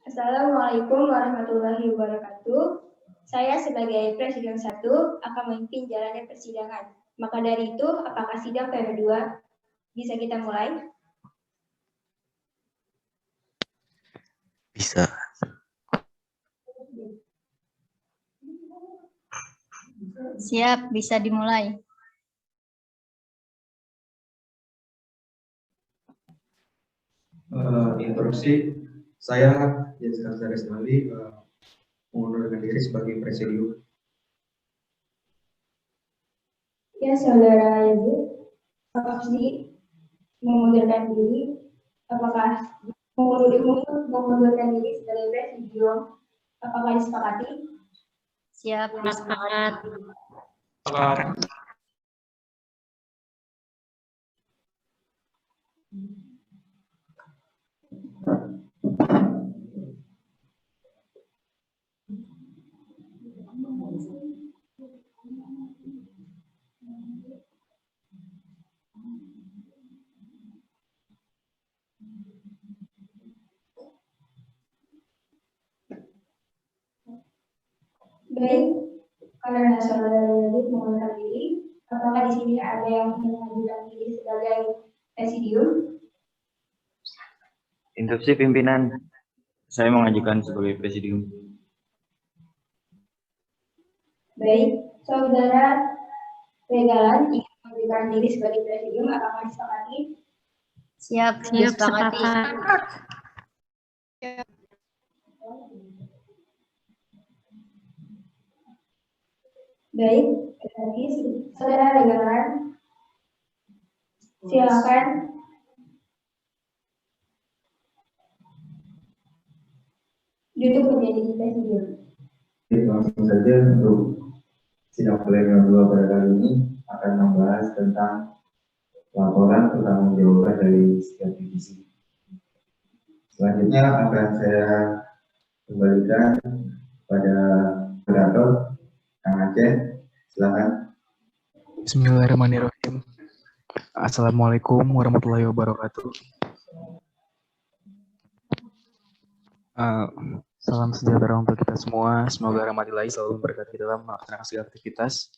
Assalamualaikum warahmatullahi wabarakatuh. Saya sebagai Presiden 1 akan memimpin jalannya persidangan. Maka dari itu, apakah sidang periode 2 bisa kita mulai? Bisa. Siap, bisa dimulai. Introduksi, saya Jessica Saresnali mengundurkan diri sebagai presidium. Ya, saudara Yazid, Faksi mengundurkan diri. Apakah mengundurkan diri sebagai presidium? Apakah disepakati? Siap, disepakati. Baik, karena saudara Yazid mengundurkan diri, apakah di sini ada yang mengundurkan diri sebagai presidium? Instruksi pimpinan, saya mengajukan sebagai presidium. Baik, saudara Regalan ingin mengundurkan diri sebagai presidium, apakah disepakati? Siap, disepakati. Baik, berarti saudara Regalan, silakan. Duduk menjadi presidium. Langsung saja untuk sidang pleno 2 pada kali ini akan membahas tentang laporan pertanggungjawaban dari setiap divisi. Selanjutnya akan saya kembalikan pada moderator Kang Aceh. Silakan. Bismillahirrahmanirrahim. Assalamualaikum warahmatullahi wabarakatuh. Salam sejahtera untuk kita semua. Semoga rahmat Ilahi selalu memberkati dalam melaksanakan segala aktivitas.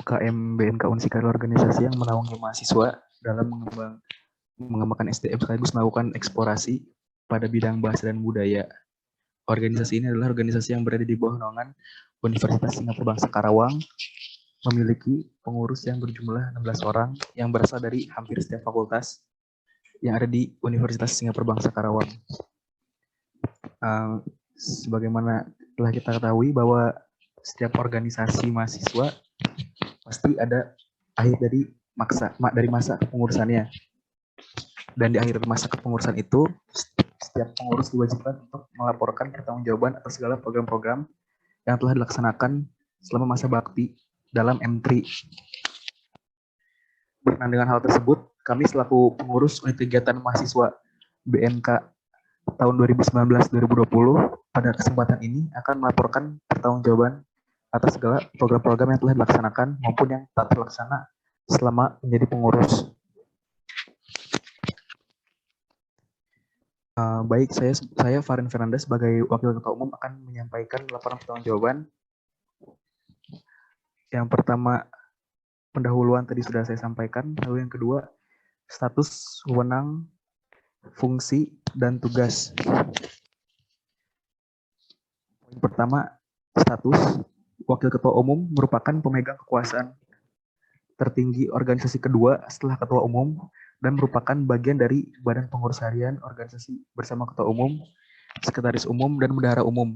UKM BMK Unsika adalah organisasi yang menaungi mahasiswa dalam mengembangkan SDM sekaligus melakukan eksplorasi pada bidang bahasa dan budaya. Organisasi ini adalah organisasi yang berada di bawah naungan Universitas Singapura Bangsa Karawang, memiliki pengurus yang berjumlah 16 orang yang berasal dari hampir setiap fakultas yang ada di Universitas Singapura Bangsa Karawang. Sebagaimana telah kita ketahui bahwa setiap organisasi mahasiswa pasti ada akhir dari masa kepengurusannya. Dan di akhir masa kepengurusan itu, setiap pengurus diwajibkan untuk melaporkan pertanggungjawaban atas segala program-program yang telah dilaksanakan selama masa bakti dalam M3. Berkenaan dengan hal tersebut, kami selaku pengurus unit kegiatan mahasiswa BMK tahun 2019-2020 pada kesempatan ini akan melaporkan pertanggungjawaban atas segala program-program yang telah dilaksanakan maupun yang tak terlaksana selama menjadi pengurus. Baik, saya Farin Fernandes sebagai Wakil Ketua Umum akan menyampaikan laporan pertanggungjawaban. Yang pertama, pendahuluan tadi sudah saya sampaikan. Lalu yang kedua, status, wewenang, fungsi, dan tugas. Poin pertama, status. Wakil Ketua Umum merupakan pemegang kekuasaan tertinggi organisasi kedua setelah Ketua Umum dan merupakan bagian dari Badan Pengurus Harian organisasi bersama Ketua Umum, Sekretaris Umum, dan Bendahara Umum.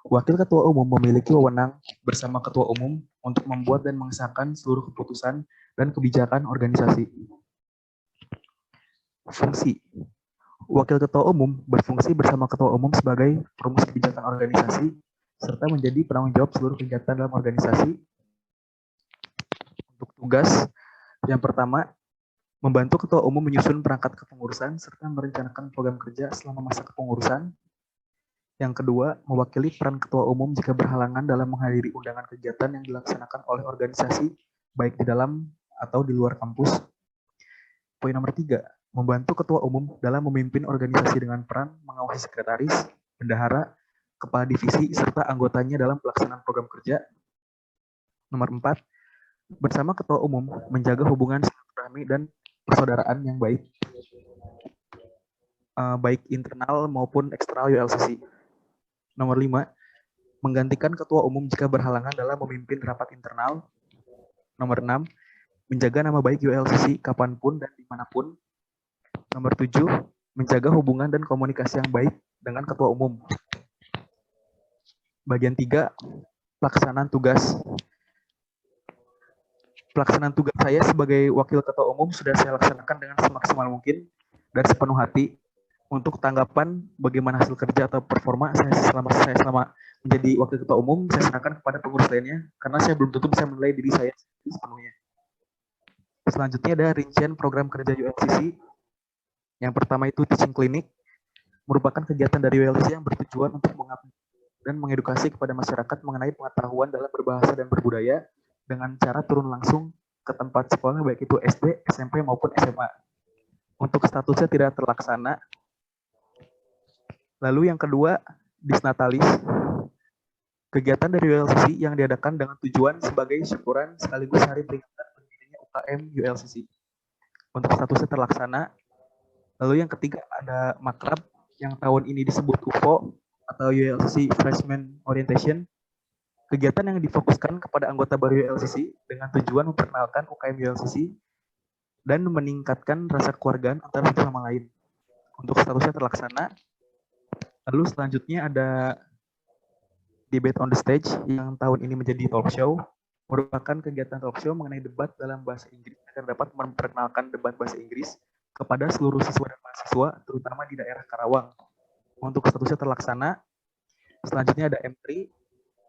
Wakil Ketua Umum memiliki wewenang bersama Ketua Umum untuk membuat dan mengesahkan seluruh keputusan dan kebijakan organisasi. Fungsi. Wakil Ketua Umum berfungsi bersama Ketua Umum sebagai perumus kebijakan organisasi serta menjadi penanggung jawab seluruh kegiatan dalam organisasi. Untuk tugas, yang pertama, membantu Ketua Umum menyusun perangkat kepengurusan serta merencanakan program kerja selama masa kepengurusan. Yang kedua, mewakili peran Ketua Umum jika berhalangan dalam menghadiri undangan kegiatan yang dilaksanakan oleh organisasi, baik di dalam atau di luar kampus. Poin nomor 3, membantu ketua umum dalam memimpin organisasi dengan peran mengawasi sekretaris, bendahara, kepala divisi, serta anggotanya dalam pelaksanaan program kerja. Nomor 4, bersama ketua umum menjaga hubungan silaturahmi dan persaudaraan yang baik, baik internal maupun eksternal ULCC. Nomor 5, menggantikan ketua umum jika berhalangan dalam memimpin rapat internal. Nomor 6, menjaga nama baik ULCC kapanpun dan dimanapun. Nomor 7, menjaga hubungan dan komunikasi yang baik dengan ketua umum. Bagian 3, pelaksanaan tugas. Pelaksanaan tugas saya sebagai wakil ketua umum sudah saya laksanakan dengan semaksimal mungkin dan sepenuh hati. Untuk tanggapan bagaimana hasil kerja atau performa saya selama menjadi wakil ketua umum, saya serahkan kepada pengurus lainnya karena saya belum tentu bisa menilai diri saya sepenuhnya. Selanjutnya ada rincian program kerja ULCC. Yang pertama itu teaching clinic, merupakan kegiatan dari ULCC yang bertujuan untuk mengabdi dan mengedukasi kepada masyarakat mengenai pengetahuan dalam berbahasa dan berbudaya dengan cara turun langsung ke tempat sekolah baik itu SD, SMP maupun SMA. Untuk statusnya tidak terlaksana. Lalu yang kedua, Disnatalis, kegiatan dari ULCC yang diadakan dengan tujuan sebagai syukuran sekaligus hari peringatan berdirinya UKM ULCC. Untuk statusnya terlaksana. Lalu yang ketiga ada Makrab yang tahun ini disebut UFO atau ULCC Freshman Orientation. Kegiatan yang difokuskan kepada anggota baru ULCC dengan tujuan memperkenalkan UKM ULCC dan meningkatkan rasa kekeluargaan antara satu sama lain. Untuk statusnya terlaksana. Lalu selanjutnya ada Debate on the Stage yang tahun ini menjadi talk show, merupakan kegiatan talk show mengenai debat dalam bahasa Inggris agar dapat memperkenalkan debat bahasa Inggris kepada seluruh siswa dan mahasiswa, terutama di daerah Karawang. Untuk statusnya terlaksana. Selanjutnya ada M3,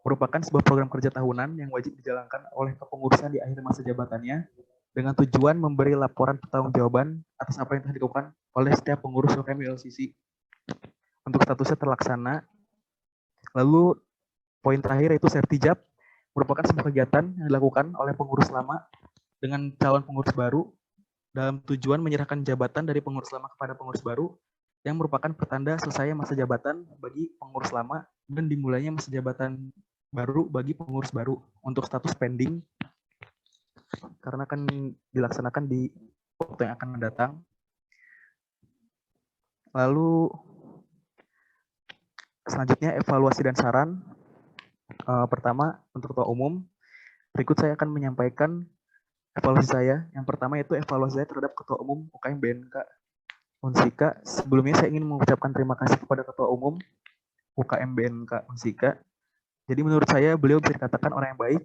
merupakan sebuah program kerja tahunan yang wajib dijalankan oleh kepengurusan di akhir masa jabatannya dengan tujuan memberi laporan pertanggungjawaban atas apa yang telah dilakukan oleh setiap pengurus UKM ULCC. Untuk statusnya terlaksana. Lalu poin terakhir yaitu Sertijab, merupakan sebuah kegiatan yang dilakukan oleh pengurus lama dengan calon pengurus baru dalam tujuan menyerahkan jabatan dari pengurus lama kepada pengurus baru yang merupakan pertanda selesai masa jabatan bagi pengurus lama dan dimulainya masa jabatan baru bagi pengurus baru. Untuk status pending karena akan dilaksanakan di waktu yang akan mendatang. Lalu selanjutnya evaluasi dan saran. Pertama untuk ketua umum, berikut saya akan menyampaikan evaluasi saya. Yang pertama yaitu evaluasi saya terhadap ketua umum UKM BNK Unsika. Sebelumnya saya ingin mengucapkan terima kasih kepada ketua umum UKM BNK Unsika. Jadi menurut saya beliau bisa dikatakan orang yang baik,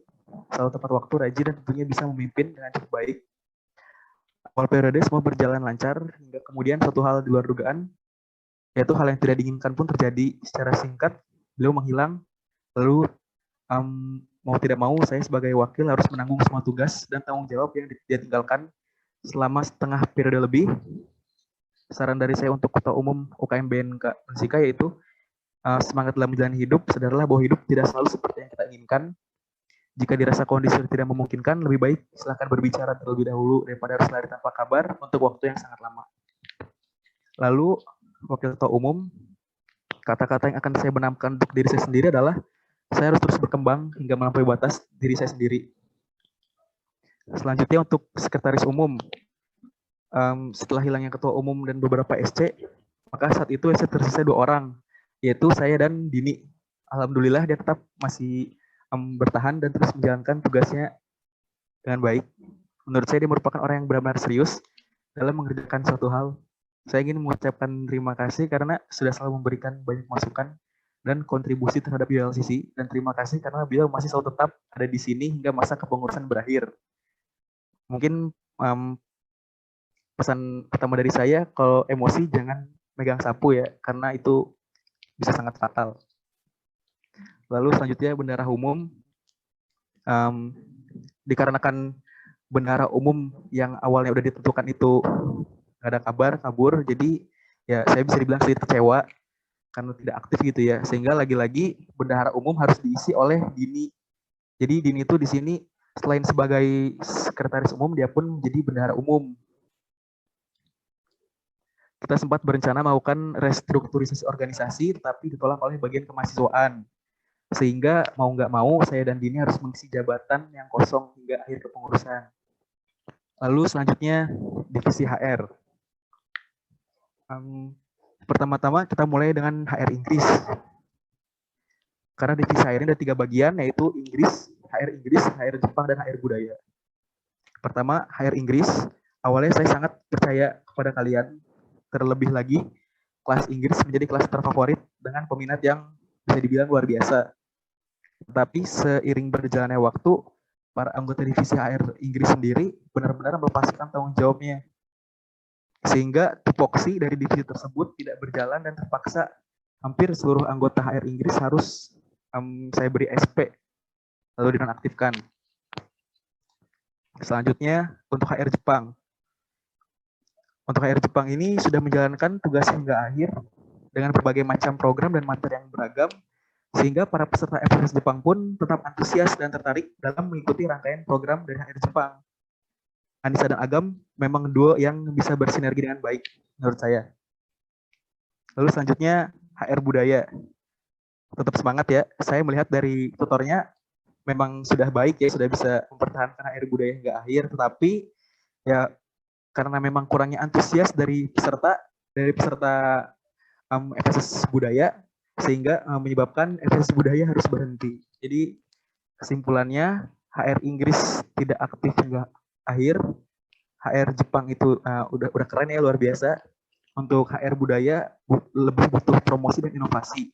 selalu tepat waktu, rajin, dan tentunya bisa memimpin dengan cukup baik. Awal periode semua berjalan lancar hingga kemudian suatu hal di luar dugaan, yaitu hal yang tidak diinginkan pun terjadi. Secara singkat, beliau menghilang, lalu mau tidak mau saya sebagai wakil harus menanggung semua tugas dan tanggung jawab yang dia tinggalkan selama setengah periode lebih. Saran dari saya untuk ketua umum UKM BNK Unsika yaitu semangat dalam menjalani hidup, sadarlah bahwa hidup tidak selalu seperti yang kita inginkan. Jika dirasa kondisi tidak memungkinkan, lebih baik silakan berbicara terlebih dahulu daripada harus lari tanpa kabar untuk waktu yang sangat lama. Lalu wakil ketua umum, kata-kata yang akan saya benamkan untuk diri saya sendiri adalah saya harus terus berkembang hingga melampaui batas diri saya sendiri. Selanjutnya untuk sekretaris umum, setelah hilangnya ketua umum dan beberapa SC, maka saat itu SC tersisa 2 orang, yaitu saya dan Dini. Alhamdulillah dia tetap masih bertahan dan terus menjalankan tugasnya dengan baik. Menurut saya dia merupakan orang yang benar-benar serius dalam mengerjakan suatu hal. Saya ingin mengucapkan terima kasih karena sudah selalu memberikan banyak masukan dan kontribusi terhadap ULCC, dan terima kasih karena beliau masih selalu tetap ada di sini hingga masa kepengurusan berakhir. Mungkin pesan pertama dari saya, kalau emosi jangan megang sapu ya, karena itu bisa sangat fatal. Lalu selanjutnya bendahara umum, dikarenakan bendahara umum yang awalnya udah ditentukan itu nggak ada kabar, kabur, jadi ya saya bisa dibilang sedikit kecewa karena tidak aktif gitu ya, sehingga lagi-lagi bendahara umum harus diisi oleh Dini. Jadi Dini itu di sini selain sebagai sekretaris umum dia pun menjadi bendahara umum. kita sempat berencana melakukan restrukturisasi organisasi, tetapi ditolak oleh bagian kemahasiswaan. Sehingga mau nggak mau, saya dan Dini harus mengisi jabatan yang kosong hingga akhir kepengurusan. Lalu selanjutnya, divisi HR. Pertama-tama kita mulai dengan HR Inggris. Karena divisi HR ini ada 3 bagian, yaitu Inggris, HR Jepang, dan HR Budaya. Pertama, HR Inggris. Awalnya saya sangat percaya kepada kalian. Terlebih lagi, kelas Inggris menjadi kelas terfavorit dengan peminat yang bisa dibilang luar biasa. Tetapi seiring berjalannya waktu, para anggota divisi HR Inggris sendiri benar-benar melepaskan tanggung jawabnya. Sehingga tupoksi dari divisi tersebut tidak berjalan dan terpaksa hampir seluruh anggota HR Inggris harus saya beri SP, lalu dinonaktifkan. Selanjutnya, untuk HR Jepang. Untuk HR Jepang ini sudah menjalankan tugas hingga akhir dengan berbagai macam program dan materi yang beragam, sehingga para peserta FRS Jepang pun tetap antusias dan tertarik dalam mengikuti rangkaian program dari HR Jepang. Anissa dan Agam memang duo yang bisa bersinergi dengan baik menurut saya. Lalu selanjutnya HR Budaya. Tetap semangat ya, saya melihat dari tutornya memang sudah baik ya, sudah bisa mempertahankan HR Budaya hingga akhir, tetapi ya karena memang kurangnya antusias dari peserta FSS Budaya, sehingga menyebabkan FSS Budaya harus berhenti. Jadi kesimpulannya, HR Inggris tidak aktif hingga akhir, HR Jepang itu udah keren ya, luar biasa. Untuk HR Budaya lebih butuh promosi dan inovasi.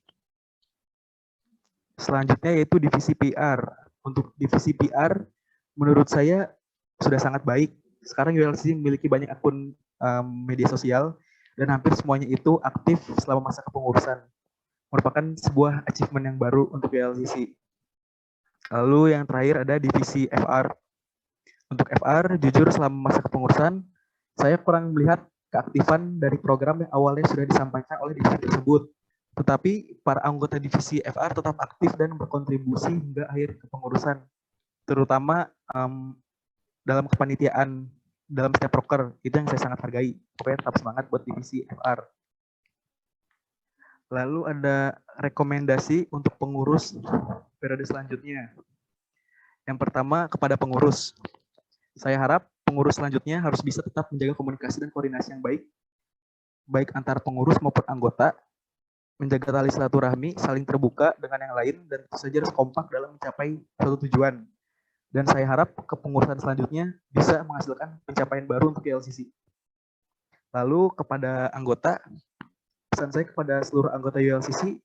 Selanjutnya yaitu divisi PR. Untuk divisi PR, menurut saya sudah sangat baik. Sekarang ULCC memiliki banyak akun media sosial dan hampir semuanya itu aktif selama masa kepengurusan. Merupakan sebuah achievement yang baru untuk ULCC. Lalu yang terakhir ada divisi FR. Untuk FR, jujur selama masa kepengurusan, saya kurang melihat keaktifan dari program yang awalnya sudah disampaikan oleh divisi tersebut. Tetapi para anggota divisi FR tetap aktif dan berkontribusi hingga akhir kepengurusan. Terutama dalam kepanitiaan dalam setiap proker, itu yang saya sangat hargai. Pokoknya tetap semangat buat divisi FR. Lalu ada rekomendasi untuk pengurus periode selanjutnya. Yang pertama, kepada pengurus. Saya harap pengurus selanjutnya harus bisa tetap menjaga komunikasi dan koordinasi yang baik antar pengurus maupun anggota, menjaga tali silaturahmi, saling terbuka dengan yang lain, dan tentu saja harus kompak dalam mencapai suatu tujuan. Dan saya harap kepengurusan selanjutnya bisa menghasilkan pencapaian baru untuk ULCC. Lalu kepada anggota, pesan saya kepada seluruh anggota ULCC,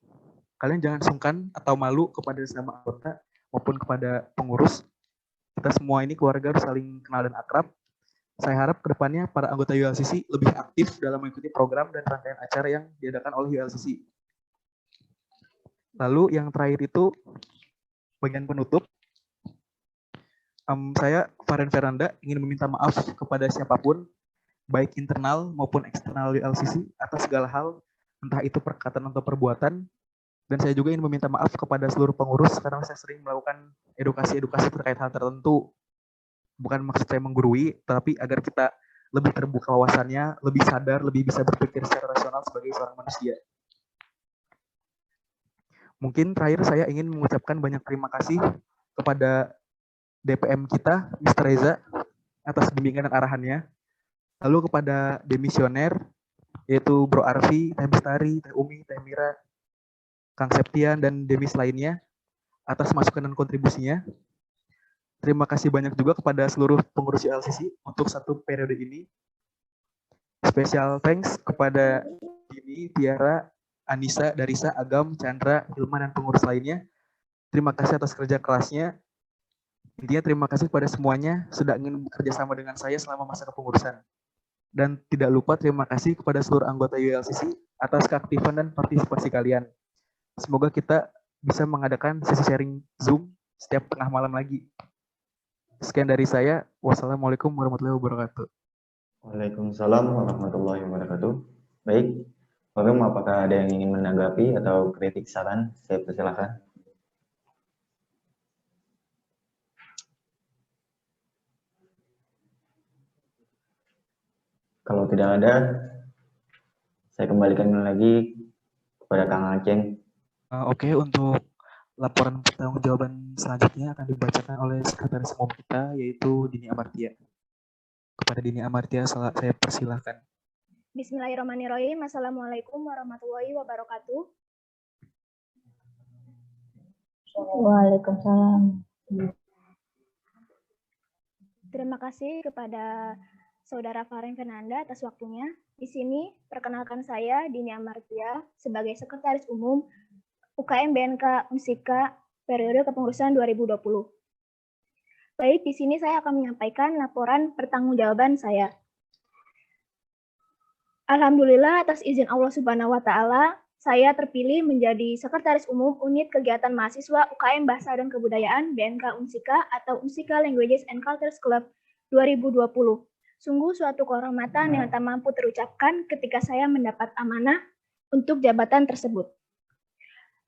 kalian jangan sungkan atau malu kepada sesama anggota maupun kepada pengurus. Kita semua ini keluarga harus saling kenal dan akrab. Saya harap kedepannya para anggota ULCC lebih aktif dalam mengikuti program dan rangkaian acara yang diadakan oleh ULCC. Lalu yang terakhir itu bagian penutup. Saya, Faren Veranda, ingin meminta maaf kepada siapapun, baik internal maupun eksternal ULCC, atas segala hal, entah itu perkataan atau perbuatan. Dan saya juga ingin meminta maaf kepada seluruh pengurus, karena saya sering melakukan edukasi-edukasi terkait hal tertentu. Bukan maksud saya menggurui, tapi agar kita lebih terbuka wawasannya, lebih sadar, lebih bisa berpikir secara rasional sebagai seorang manusia. Mungkin terakhir saya ingin mengucapkan banyak terima kasih kepada DPM kita, Mr. Reza, atas bimbingan dan arahannya. Lalu kepada demisioner, yaitu Bro Arfi, Teh Bestari, Teh Umi, Teh Mira, Kang Septian, dan demis lainnya, atas masukan dan kontribusinya. Terima kasih banyak juga kepada seluruh pengurus ULCC untuk satu periode ini. Special thanks kepada Dini, Tiara, Anissa, Darisa, Agam, Chandra, Hilman, dan pengurus lainnya. Terima kasih atas kerja kerasnya. Intinya terima kasih kepada semuanya sudah ingin bekerja sama dengan saya selama masa kepengurusan. Dan tidak lupa terima kasih kepada seluruh anggota ULCC atas keaktifan dan partisipasi kalian. Semoga kita bisa mengadakan sesi sharing Zoom setiap tengah malam lagi. Sekian dari saya. Wassalamualaikum warahmatullahi wabarakatuh. Waalaikumsalam warahmatullahi wabarakatuh. Baik, Bagam, apakah ada yang ingin menanggapi atau kritik saran? Saya persilakan. Kalau tidak ada, Saya kembalikan lagi kepada Kang Aceng. Oke, untuk laporan pertanggungjawaban selanjutnya akan dibacakan oleh Sekretaris Umum kita, yaitu Dini Amartia. Kepada Dini Amartia, saya persilahkan. Bismillahirrahmanirrahim. Assalamualaikum warahmatullahi wabarakatuh. Waalaikumsalam. Terima kasih kepada Saudara Faren Fernanda atas waktunya. Di sini perkenalkan saya Dini Amartia sebagai Sekretaris Umum UKM BNK Unsika periode kepengurusan 2020. Baik, di sini saya akan menyampaikan laporan pertanggungjawaban saya. Alhamdulillah atas izin Allah Subhanahu wa taala, saya terpilih menjadi Sekretaris Umum Unit Kegiatan Mahasiswa UKM Bahasa dan Kebudayaan BNK Unsika atau Unsika Languages and Cultures Club 2020. Sungguh suatu kehormatan yang tak mampu terucapkan ketika saya mendapat amanah untuk jabatan tersebut.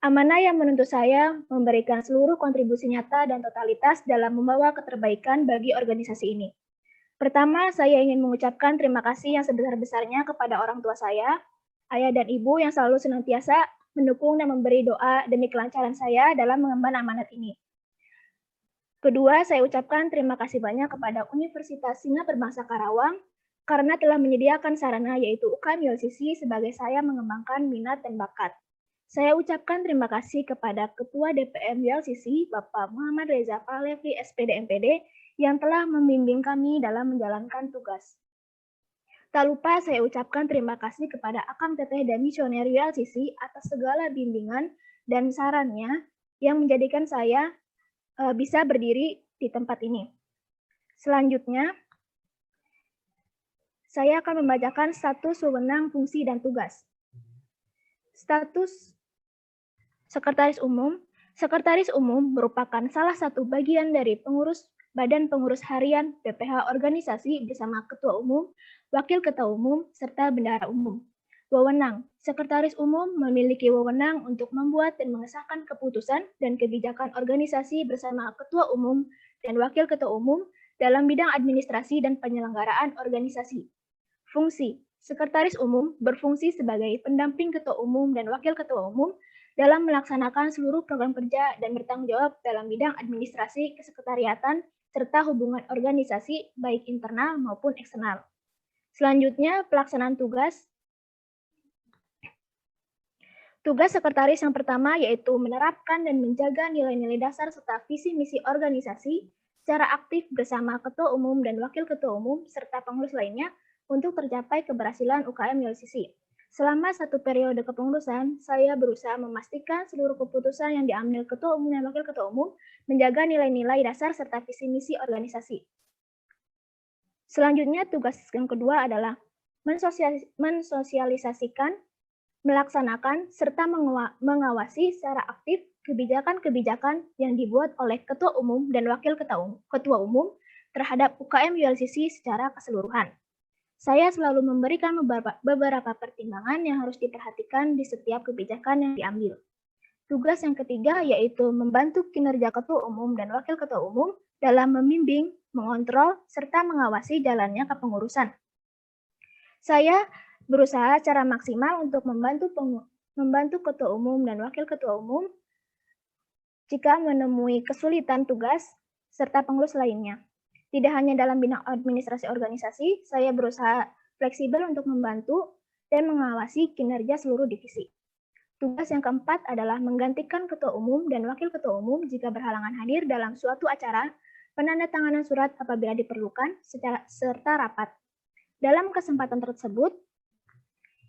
Amanah yang menuntut saya memberikan seluruh kontribusi nyata dan totalitas dalam membawa keterbaikan bagi organisasi ini. Pertama, saya ingin mengucapkan terima kasih yang sebesar-besarnya kepada orang tua saya, ayah dan ibu yang selalu senantiasa mendukung dan memberi doa demi kelancaran saya dalam mengemban amanat ini. Kedua, saya ucapkan terima kasih banyak kepada Universitas Sina Perbangsa Karawang karena telah menyediakan sarana yaitu UKM YLCC sebagai saya mengembangkan minat dan bakat. Saya ucapkan terima kasih kepada Ketua DPM YLCC, Bapak Muhammad Reza Pahlevi, SPD MPD, yang telah membimbing kami dalam menjalankan tugas. Tak lupa saya ucapkan terima kasih kepada Akang Teteh dan Misioner YLCC atas segala bimbingan dan sarannya yang menjadikan saya bisa berdiri di tempat ini. Selanjutnya, saya akan membacakan status wewenang, fungsi, dan tugas. Status Sekretaris Umum. Sekretaris Umum merupakan salah satu bagian dari pengurus Badan Pengurus Harian BPH organisasi bersama Ketua Umum, Wakil Ketua Umum, serta Bendahara Umum. Wewenang. Sekretaris Umum memiliki wewenang untuk membuat dan mengesahkan keputusan dan kebijakan organisasi bersama Ketua Umum dan Wakil Ketua Umum dalam bidang administrasi dan penyelenggaraan organisasi. Fungsi. Sekretaris Umum berfungsi sebagai pendamping Ketua Umum dan Wakil Ketua Umum dalam melaksanakan seluruh program kerja dan bertanggung jawab dalam bidang administrasi kesekretariatan serta hubungan organisasi baik internal maupun eksternal. Selanjutnya, pelaksanaan tugas. Tugas sekretaris yang pertama yaitu menerapkan dan menjaga nilai-nilai dasar serta visi misi organisasi secara aktif bersama Ketua Umum dan Wakil Ketua Umum serta pengurus lainnya untuk tercapai keberhasilan UKM YLCC. Selama satu periode kepengurusan, saya berusaha memastikan seluruh keputusan yang diambil Ketua Umum dan Wakil Ketua Umum menjaga nilai-nilai dasar serta visi misi organisasi. Selanjutnya, tugas yang kedua adalah mensosialisasikan, melaksanakan, serta mengawasi secara aktif kebijakan-kebijakan yang dibuat oleh Ketua Umum dan Wakil Ketua Umum terhadap UKM YLCC secara keseluruhan. Saya selalu memberikan beberapa pertimbangan yang harus diperhatikan di setiap kebijakan yang diambil. Tugas yang ketiga yaitu membantu kinerja Ketua Umum dan Wakil Ketua Umum dalam membimbing, mengontrol, serta mengawasi jalannya kepengurusan. Saya berusaha secara maksimal untuk membantu Ketua Umum dan Wakil Ketua Umum jika menemui kesulitan tugas serta pengurus lainnya. Tidak hanya dalam bidang administrasi organisasi, saya berusaha fleksibel untuk membantu dan mengawasi kinerja seluruh divisi. Tugas yang keempat adalah menggantikan Ketua Umum dan Wakil Ketua Umum jika berhalangan hadir dalam suatu acara, penandatanganan surat apabila diperlukan, serta rapat. Dalam kesempatan tersebut,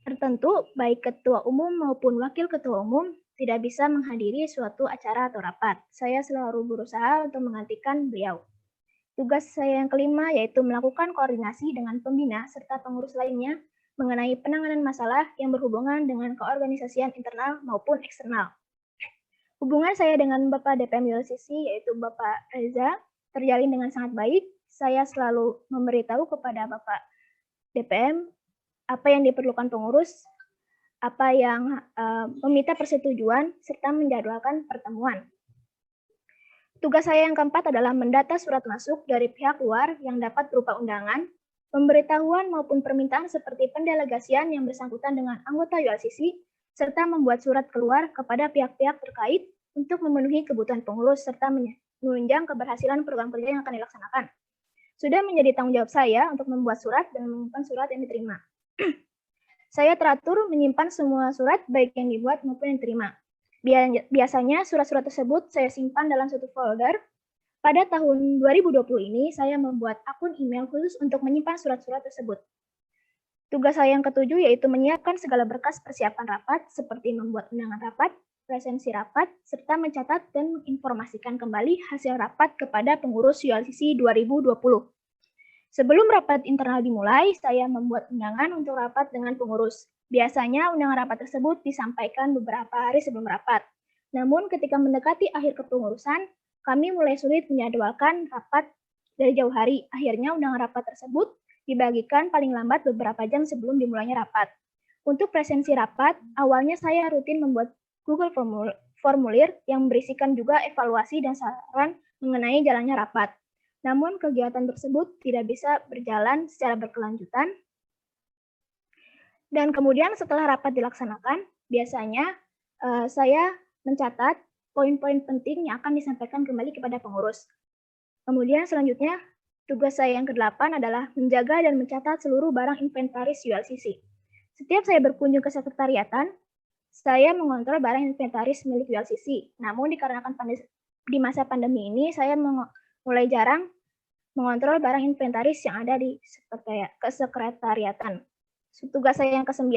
tertentu baik Ketua Umum maupun Wakil Ketua Umum tidak bisa menghadiri suatu acara atau rapat. Saya selalu berusaha untuk menggantikan beliau. Tugas saya yang kelima yaitu melakukan koordinasi dengan pembina serta pengurus lainnya mengenai penanganan masalah yang berhubungan dengan keorganisasian internal maupun eksternal. Hubungan saya dengan Bapak DPM YLCC yaitu Bapak Reza terjalin dengan sangat baik. Saya selalu memberitahu kepada Bapak DPM apa yang diperlukan pengurus, apa yang meminta persetujuan, serta menjadwalkan pertemuan. Tugas saya yang keempat adalah mendata surat masuk dari pihak luar yang dapat berupa undangan, pemberitahuan maupun permintaan seperti pendelegasian yang bersangkutan dengan anggota ULCC, serta membuat surat keluar kepada pihak-pihak terkait untuk memenuhi kebutuhan pengurus serta menunjang keberhasilan program kerja yang akan dilaksanakan. Sudah menjadi tanggung jawab saya untuk membuat surat dan menyimpan surat yang diterima. Saya teratur menyimpan semua surat baik yang dibuat maupun yang diterima. Biasanya surat-surat tersebut saya simpan dalam satu folder. Pada tahun 2020 ini saya membuat akun email khusus untuk menyimpan surat-surat tersebut. Tugas saya yang ketujuh yaitu menyiapkan segala berkas persiapan rapat seperti membuat undangan rapat, presensi rapat, serta mencatat dan menginformasikan kembali hasil rapat kepada pengurus ULCC 2020. Sebelum rapat internal dimulai, saya membuat undangan untuk rapat dengan pengurus. Biasanya undangan rapat tersebut disampaikan beberapa hari sebelum rapat. Namun ketika mendekati akhir kepengurusan, kami mulai sulit menjadwalkan rapat dari jauh hari. Akhirnya undangan rapat tersebut dibagikan paling lambat beberapa jam sebelum dimulainya rapat. Untuk presensi rapat, awalnya saya rutin membuat Google Formulir yang berisikan juga evaluasi dan saran mengenai jalannya rapat. Namun kegiatan tersebut tidak bisa berjalan secara berkelanjutan. Dan kemudian setelah rapat dilaksanakan, biasanya saya mencatat poin-poin penting yang akan disampaikan kembali kepada pengurus. Kemudian selanjutnya, tugas saya yang ke-8 adalah menjaga dan mencatat seluruh barang inventaris ULCC. Setiap saya berkunjung ke sekretariatan, saya mengontrol barang inventaris milik ULCC. Namun dikarenakan di masa pandemi ini, saya mulai jarang mengontrol barang inventaris yang ada di kesekretariatan. Tugas saya yang ke-9,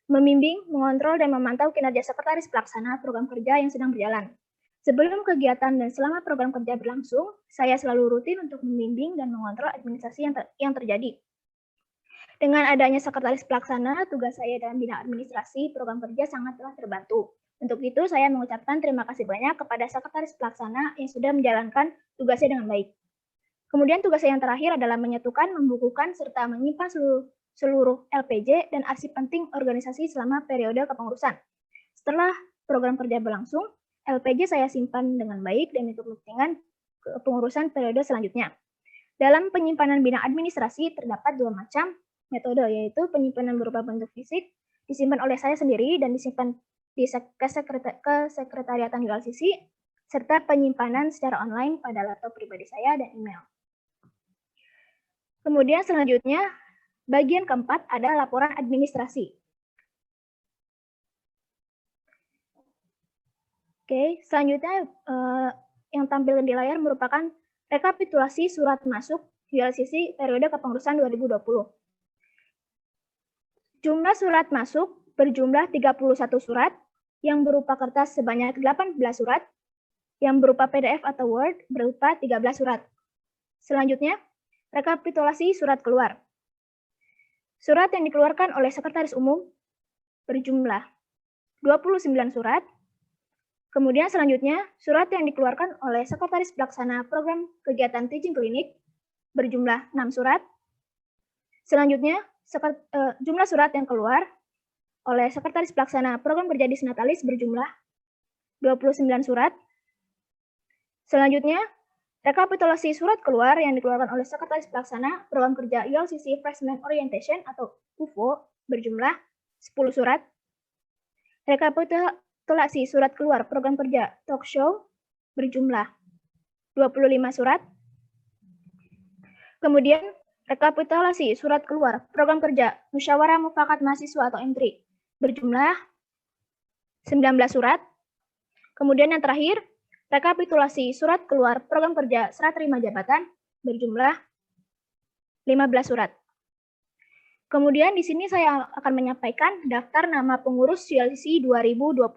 membimbing, mengontrol, dan memantau kinerja sekretaris pelaksana program kerja yang sedang berjalan. Sebelum kegiatan dan selama program kerja berlangsung, saya selalu rutin untuk membimbing dan mengontrol administrasi yang terjadi. Dengan adanya sekretaris pelaksana, tugas saya dalam bidang administrasi program kerja sangatlah terbantu. Untuk itu, saya mengucapkan terima kasih banyak kepada sekretaris pelaksana yang sudah menjalankan tugasnya dengan baik. Kemudian tugas saya yang terakhir adalah menyatukan, membukukan, serta menyimpan seluruh LPJ dan arsip penting organisasi selama periode kepengurusan. Setelah program kerja berlangsung, LPJ saya simpan dengan baik dan untuk kepentingan kepengurusan periode selanjutnya. Dalam penyimpanan bidang administrasi terdapat dua macam metode, yaitu penyimpanan berupa bentuk fisik, disimpan oleh saya sendiri dan disimpan di kesekretariatan ULCC, serta penyimpanan secara online pada laptop pribadi saya dan email. Kemudian selanjutnya, bagian keempat ada laporan administrasi. Oke, selanjutnya yang tampil di layar merupakan rekapitulasi surat masuk ULCC periode kepengurusan 2020. Jumlah surat masuk berjumlah 31 surat, yang berupa kertas sebanyak 18 surat, yang berupa PDF atau Word berupa 13 surat. Selanjutnya, rekapitulasi surat keluar. Surat yang dikeluarkan oleh Sekretaris Umum berjumlah 29 surat. Kemudian selanjutnya, surat yang dikeluarkan oleh Sekretaris Pelaksana Program Kegiatan Teaching Klinik berjumlah 6 surat. Selanjutnya, jumlah surat yang keluar oleh Sekretaris Pelaksana Program Kerja Disnatalis berjumlah 29 surat. Selanjutnya, rekapitulasi surat keluar yang dikeluarkan oleh Sekretaris Pelaksana Program Kerja ULCC Freshman Orientation atau UFO berjumlah 10 surat. Rekapitulasi surat keluar program kerja talk show berjumlah 25 surat. Kemudian rekapitulasi surat keluar program kerja musyawarah mufakat mahasiswa atau M3 berjumlah 19 surat. Kemudian yang terakhir, rekapitulasi surat keluar program kerja serah terima jabatan berjumlah 15 surat. Kemudian di sini saya akan menyampaikan daftar nama pengurus ULCC 2020.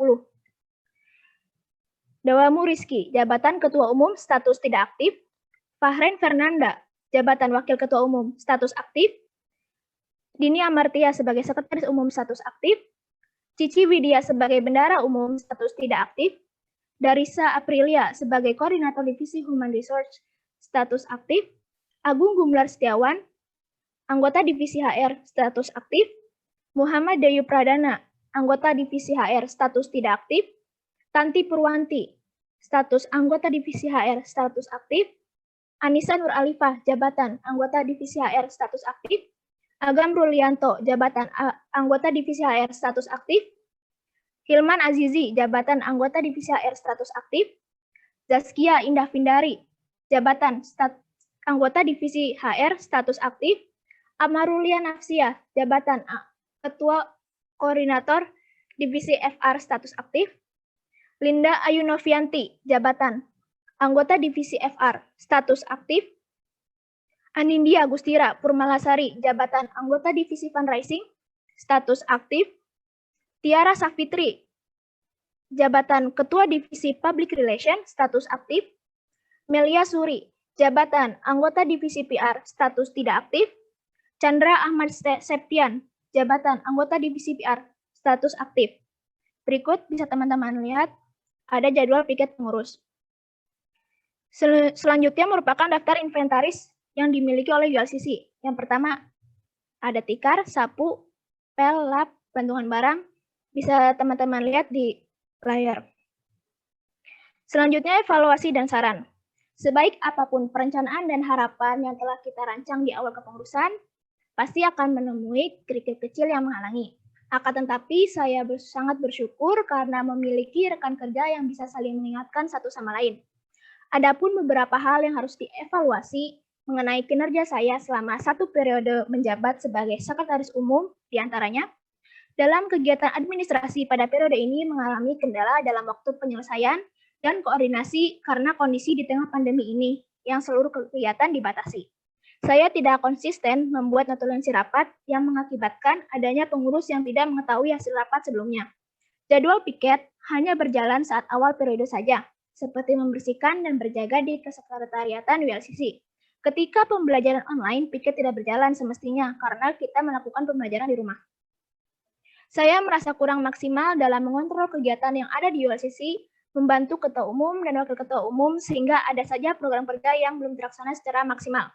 Dawamu Rizky, jabatan Ketua Umum, status tidak aktif. Fahren Fernanda, jabatan Wakil Ketua Umum, status aktif. Dini Amartia sebagai Sekretaris Umum, status aktif. Cici Widya sebagai Bendara Umum, status tidak aktif. Darisa Aprilia sebagai Koordinator Divisi Human Resource, status aktif. Agung Gumlar Setiawan, anggota Divisi HR, status aktif. Muhammad Dayu Pradana, anggota Divisi HR, status tidak aktif. Tanti Purwanti, status anggota Divisi HR, status aktif. Anissa Nur Alifah, jabatan anggota Divisi HR status aktif. Agam Rulianto, jabatan anggota Divisi HR status aktif. Hilman Azizi, jabatan anggota Divisi HR status aktif. Zaskia Indah Vindari, jabatan anggota Divisi HR status aktif. Amarulia Nafsia, jabatan Ketua Koordinator Divisi FR status aktif. Linda Ayunovianti, jabatan anggota Divisi FR status aktif. Anindya Agustira Purmalasari, jabatan anggota Divisi Fundraising status aktif. Tiara Safitri, jabatan Ketua Divisi Public Relations status aktif. Melia Suri, jabatan anggota Divisi PR status tidak aktif. Chandra Ahmad Septian, jabatan anggota Divisi PR status aktif. Berikut bisa teman-teman lihat ada jadwal piket pengurus. Selanjutnya merupakan daftar inventaris yang dimiliki oleh ULCC. Yang pertama ada tikar, sapu, pel, lap, gantungan barang. Bisa teman-teman lihat di layar. Selanjutnya evaluasi dan saran. Sebaik apapun perencanaan dan harapan yang telah kita rancang di awal kepengurusan, pasti akan menemui kerikil kecil yang menghalangi. Akan tetapi saya sangat bersyukur karena memiliki rekan kerja yang bisa saling mengingatkan satu sama lain. Adapun beberapa hal yang harus dievaluasi mengenai kinerja saya selama 1 periode menjabat sebagai sekretaris umum, diantaranya, dalam kegiatan administrasi pada periode ini mengalami kendala dalam waktu penyelesaian dan koordinasi karena kondisi di tengah pandemi ini yang seluruh kegiatan dibatasi. Saya tidak konsisten membuat notulensi rapat yang mengakibatkan adanya pengurus yang tidak mengetahui hasil rapat sebelumnya. Jadwal piket hanya berjalan saat awal periode saja, seperti membersihkan dan berjaga di kesekretariatan ULCC. Ketika pembelajaran online, piket tidak berjalan semestinya karena kita melakukan pembelajaran di rumah. Saya merasa kurang maksimal dalam mengontrol kegiatan yang ada di ULCC, membantu ketua umum dan wakil ketua umum sehingga ada saja program kerja yang belum terlaksana secara maksimal.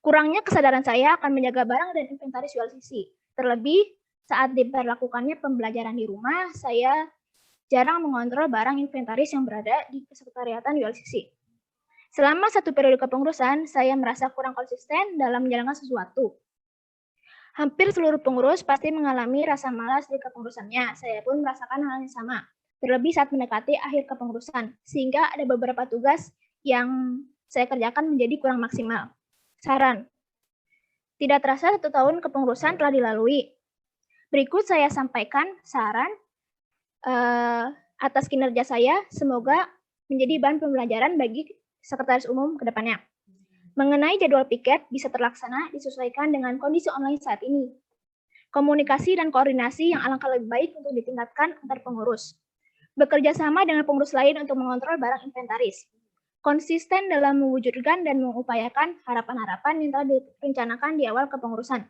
Kurangnya kesadaran saya akan menjaga barang dan inventaris ULCC. Terlebih, saat diberlakukannya pembelajaran di rumah, saya jarang mengontrol barang inventaris yang berada di kesekretariatan ULCC. Selama 1 periode kepengurusan, saya merasa kurang konsisten dalam menjalankan sesuatu. Hampir seluruh pengurus pasti mengalami rasa malas di kepengurusannya. Saya pun merasakan hal yang sama. Terlebih saat mendekati akhir kepengurusan, sehingga ada beberapa tugas yang saya kerjakan menjadi kurang maksimal. Saran. Tidak terasa 1 tahun kepengurusan telah dilalui. Berikut saya sampaikan saran atas kinerja saya, semoga menjadi bahan pembelajaran bagi sekretaris umum ke depannya. Mengenai jadwal piket bisa terlaksana disesuaikan dengan kondisi online saat ini. Komunikasi dan koordinasi yang alangkah lebih baik untuk ditingkatkan antar pengurus. Bekerja sama dengan pengurus lain untuk mengontrol barang inventaris. Konsisten dalam mewujudkan dan mengupayakan harapan-harapan yang telah direncanakan di awal kepengurusan.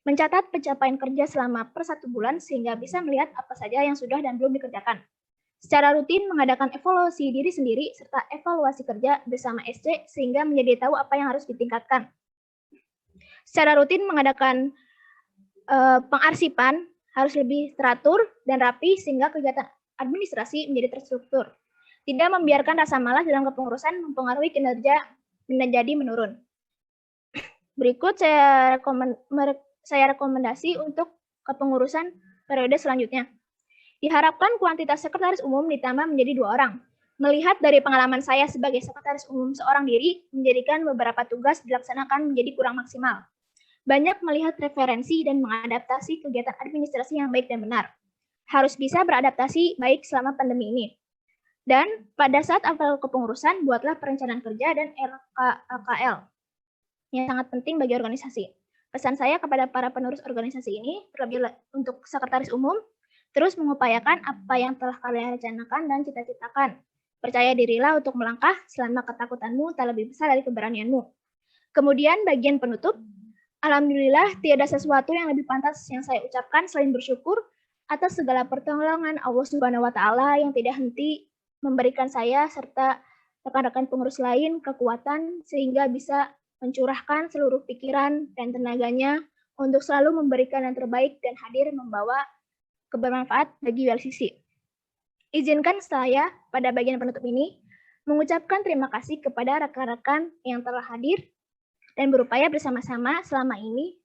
Mencatat pencapaian kerja selama per 1 bulan sehingga bisa melihat apa saja yang sudah dan belum dikerjakan. Secara rutin mengadakan evaluasi diri sendiri serta evaluasi kerja bersama SC sehingga menjadi tahu apa yang harus ditingkatkan. Secara rutin mengadakan pengarsipan harus lebih teratur dan rapi sehingga kegiatan administrasi menjadi terstruktur. Tidak membiarkan rasa malas dalam kepengurusan mempengaruhi kinerja menjadi menurun. Berikut saya rekomendasi untuk kepengurusan periode selanjutnya. Diharapkan kuantitas sekretaris umum ditambah menjadi 2 orang. Melihat dari pengalaman saya sebagai sekretaris umum seorang diri, menjadikan beberapa tugas dilaksanakan menjadi kurang maksimal. Banyak melihat referensi dan mengadaptasi kegiatan administrasi yang baik dan benar. Harus bisa beradaptasi baik selama pandemi ini. Dan pada saat awal kepengurusan, buatlah perencanaan kerja dan RKL yang sangat penting bagi organisasi. Pesan saya kepada para penerus organisasi ini, terlebih untuk sekretaris umum, terus mengupayakan apa yang telah kalian rencanakan dan cita-citakan. Percaya dirilah untuk melangkah selama ketakutanmu tak lebih besar dari keberanianmu. Kemudian bagian penutup, alhamdulillah tiada sesuatu yang lebih pantas yang saya ucapkan selain bersyukur atas segala pertolongan Allah Subhanahu wa Ta'ala yang tidak henti memberikan saya serta rekan-rekan pengurus lain kekuatan sehingga bisa mencurahkan seluruh pikiran dan tenaganya untuk selalu memberikan yang terbaik dan hadir membawa kebermanfaat bagi ULCC. Izinkan saya pada bagian penutup ini mengucapkan terima kasih kepada rekan-rekan yang telah hadir dan berupaya bersama-sama selama ini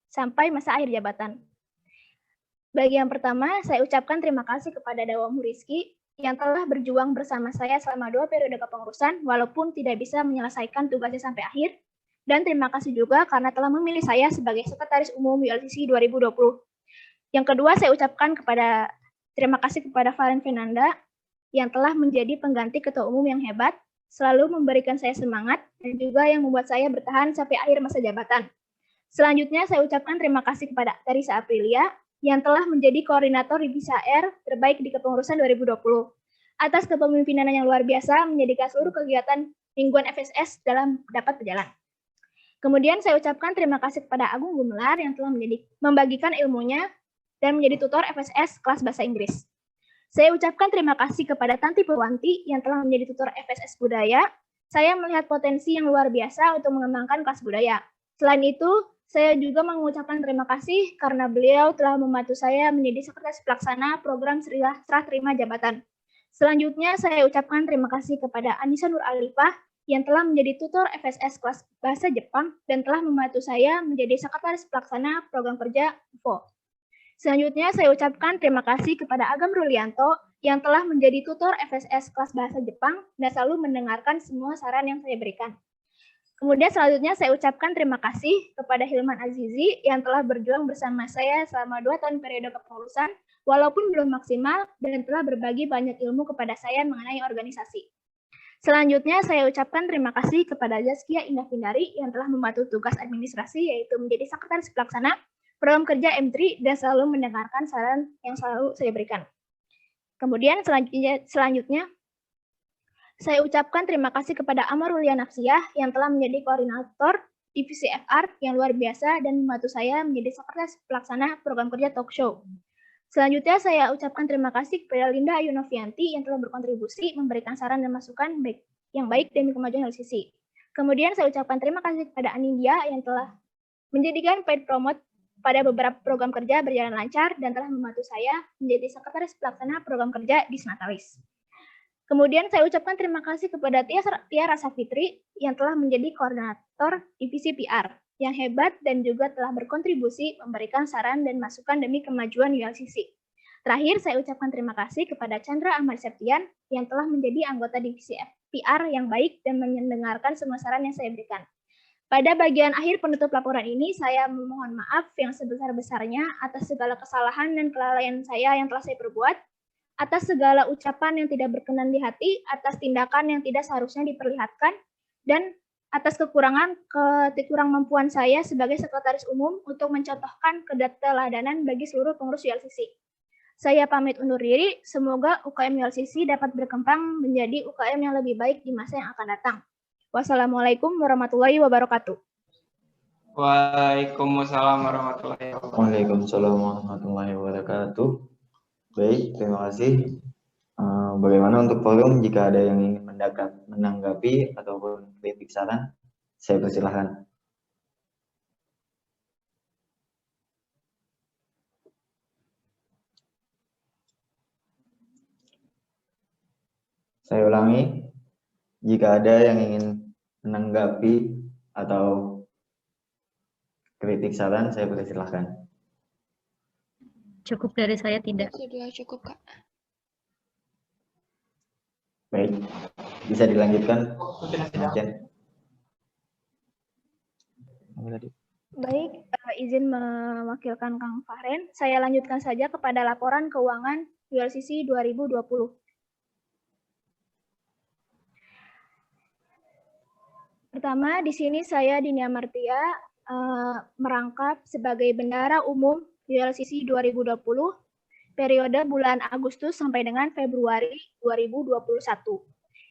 sampai masa akhir jabatan. Bagi yang pertama, saya ucapkan terima kasih kepada Dawamu Rizky yang telah berjuang bersama saya selama 2 periode kepengurusan walaupun tidak bisa menyelesaikan tugasnya sampai akhir. Dan terima kasih juga karena telah memilih saya sebagai Sekretaris Umum ULCC 2020. Yang kedua, saya ucapkan terima kasih kepada Valen Fernanda yang telah menjadi pengganti Ketua Umum yang hebat, selalu memberikan saya semangat, dan juga yang membuat saya bertahan sampai akhir masa jabatan. Selanjutnya, saya ucapkan terima kasih kepada Teresa Aprilia yang telah menjadi koordinator divisi HR terbaik di kepengurusan 2020. Atas kepemimpinan yang luar biasa menjadikan seluruh kegiatan mingguan FSS dapat berjalan. Kemudian saya ucapkan terima kasih kepada Agung Gumelar yang telah membagikan ilmunya dan menjadi tutor FSS kelas bahasa Inggris. Saya ucapkan terima kasih kepada Tanti Purwanti yang telah menjadi tutor FSS Budaya. Saya melihat potensi yang luar biasa untuk mengembangkan kelas budaya. Selain itu, saya juga mengucapkan terima kasih karena beliau telah membantu saya menjadi sekretaris pelaksana program serah terima jabatan. Selanjutnya, saya ucapkan terima kasih kepada Anissa Nur Alifah yang telah menjadi tutor FSS kelas bahasa Jepang dan telah membantu saya menjadi sekretaris pelaksana program kerja UFO. Selanjutnya, saya ucapkan terima kasih kepada Agam Rulianto yang telah menjadi tutor FSS kelas bahasa Jepang dan selalu mendengarkan semua saran yang saya berikan. Kemudian selanjutnya saya ucapkan terima kasih kepada Hilman Azizi yang telah berjuang bersama saya selama 2 tahun periode kepengurusan, walaupun belum maksimal dan telah berbagi banyak ilmu kepada saya mengenai organisasi. Selanjutnya saya ucapkan terima kasih kepada Zaskia Indah Pindari yang telah membantu tugas administrasi yaitu menjadi sekretaris pelaksana program kerja M3 dan selalu mendengarkan saran yang selalu saya berikan. Kemudian selanjutnya saya ucapkan terima kasih kepada Amarulia Nafsiyah yang telah menjadi koordinator divisi FR yang luar biasa dan membantu saya menjadi sekretaris pelaksana program kerja talk show. Selanjutnya saya ucapkan terima kasih kepada Linda Ayu Novianti yang telah berkontribusi memberikan saran dan masukan yang baik demi kemajuan LCC. Kemudian saya ucapkan terima kasih kepada Anindya yang telah menjadikan paid promote pada beberapa program kerja berjalan lancar dan telah membantu saya menjadi sekretaris pelaksana program kerja di Snatalis. Kemudian saya ucapkan terima kasih kepada Tia Rasa Fitri yang telah menjadi koordinator divisi PR yang hebat dan juga telah berkontribusi memberikan saran dan masukan demi kemajuan ULCC. Terakhir, saya ucapkan terima kasih kepada Chandra Ahmad Septian yang telah menjadi anggota divisi PR yang baik dan mendengarkan semua saran yang saya berikan. Pada bagian akhir penutup laporan ini, saya memohon maaf yang sebesar-besarnya atas segala kesalahan dan kelalaian saya yang telah saya perbuat, atas segala ucapan yang tidak berkenan di hati, atas tindakan yang tidak seharusnya diperlihatkan, dan atas kekurang mampuan saya sebagai sekretaris umum untuk mencontohkan keteladanan bagi seluruh pengurus ULCC. Saya pamit undur diri, semoga UKM ULCC dapat berkembang menjadi UKM yang lebih baik di masa yang akan datang. Wassalamualaikum warahmatullahi wabarakatuh. Waalaikumsalam warahmatullahi wabarakatuh. Waalaikumsalam warahmatullahi wabarakatuh. Baik, terima kasih. Bagaimana untuk forum jika ada yang ingin menanggapi ataupun kritik saran, saya persilahkan. Saya ulangi, jika ada yang ingin menanggapi atau kritik saran, saya persilahkan. Cukup dari saya tidak. Sudah cukup, Kak. Baik, bisa dilanjutkan. Baik, izin mewakilkan Kang Fahren. Saya lanjutkan saja kepada laporan keuangan ULCC 2020. Pertama, di sini saya Dinia Martia merangkap sebagai bendahara umum ULCC 2020 periode bulan Agustus sampai dengan Februari 2021.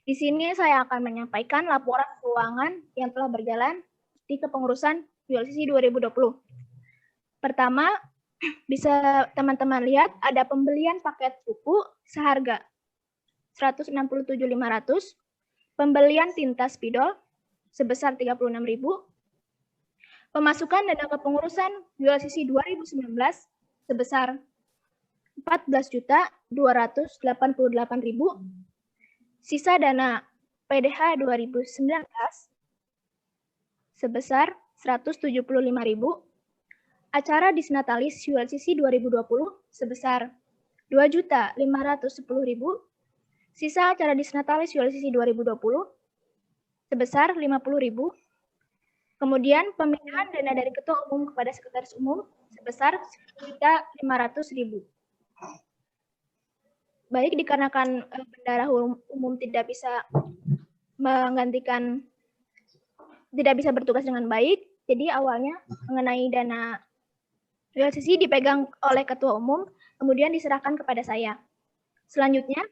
Di sini saya akan menyampaikan laporan keuangan yang telah berjalan di kepengurusan ULCC 2020. Pertama, bisa teman-teman lihat ada pembelian paket buku seharga 167.500, pembelian tinta spidol sebesar 36.000, pemasukan dana kepengurusan ULCC 2019 sebesar 14.288.000, sisa dana PDH 2019 sebesar 175.000, acara Disnatalis ULCC 2020 sebesar 2.510.000, sisa acara Disnatalis ULCC 2020 sebesar 50.000, kemudian pemindahan dana dari Ketua Umum kepada Sekretaris Umum sebesar 10.500.000. Baik, dikarenakan bendahara umum tidak bisa bertugas dengan baik, jadi awalnya mengenai dana ULCC dipegang oleh Ketua Umum, kemudian diserahkan kepada saya. Selanjutnya,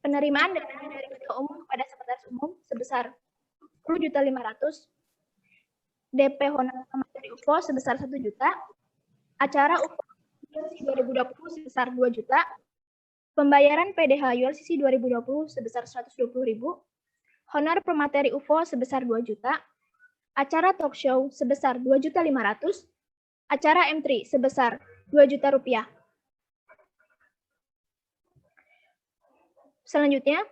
penerimaan dana dari Ketua Umum kepada Sekretaris Umum sebesar 10.500.000, DP honorer materi UFO sebesar 1 juta, acara UFO 2020 sebesar 2 juta, pembayaran PDH ULCC 2020 sebesar 120.000, honor pemateri UFO sebesar 2 juta, acara talk show sebesar 2.500.000, acara M3 sebesar 2 juta rupiah. Selanjutnya,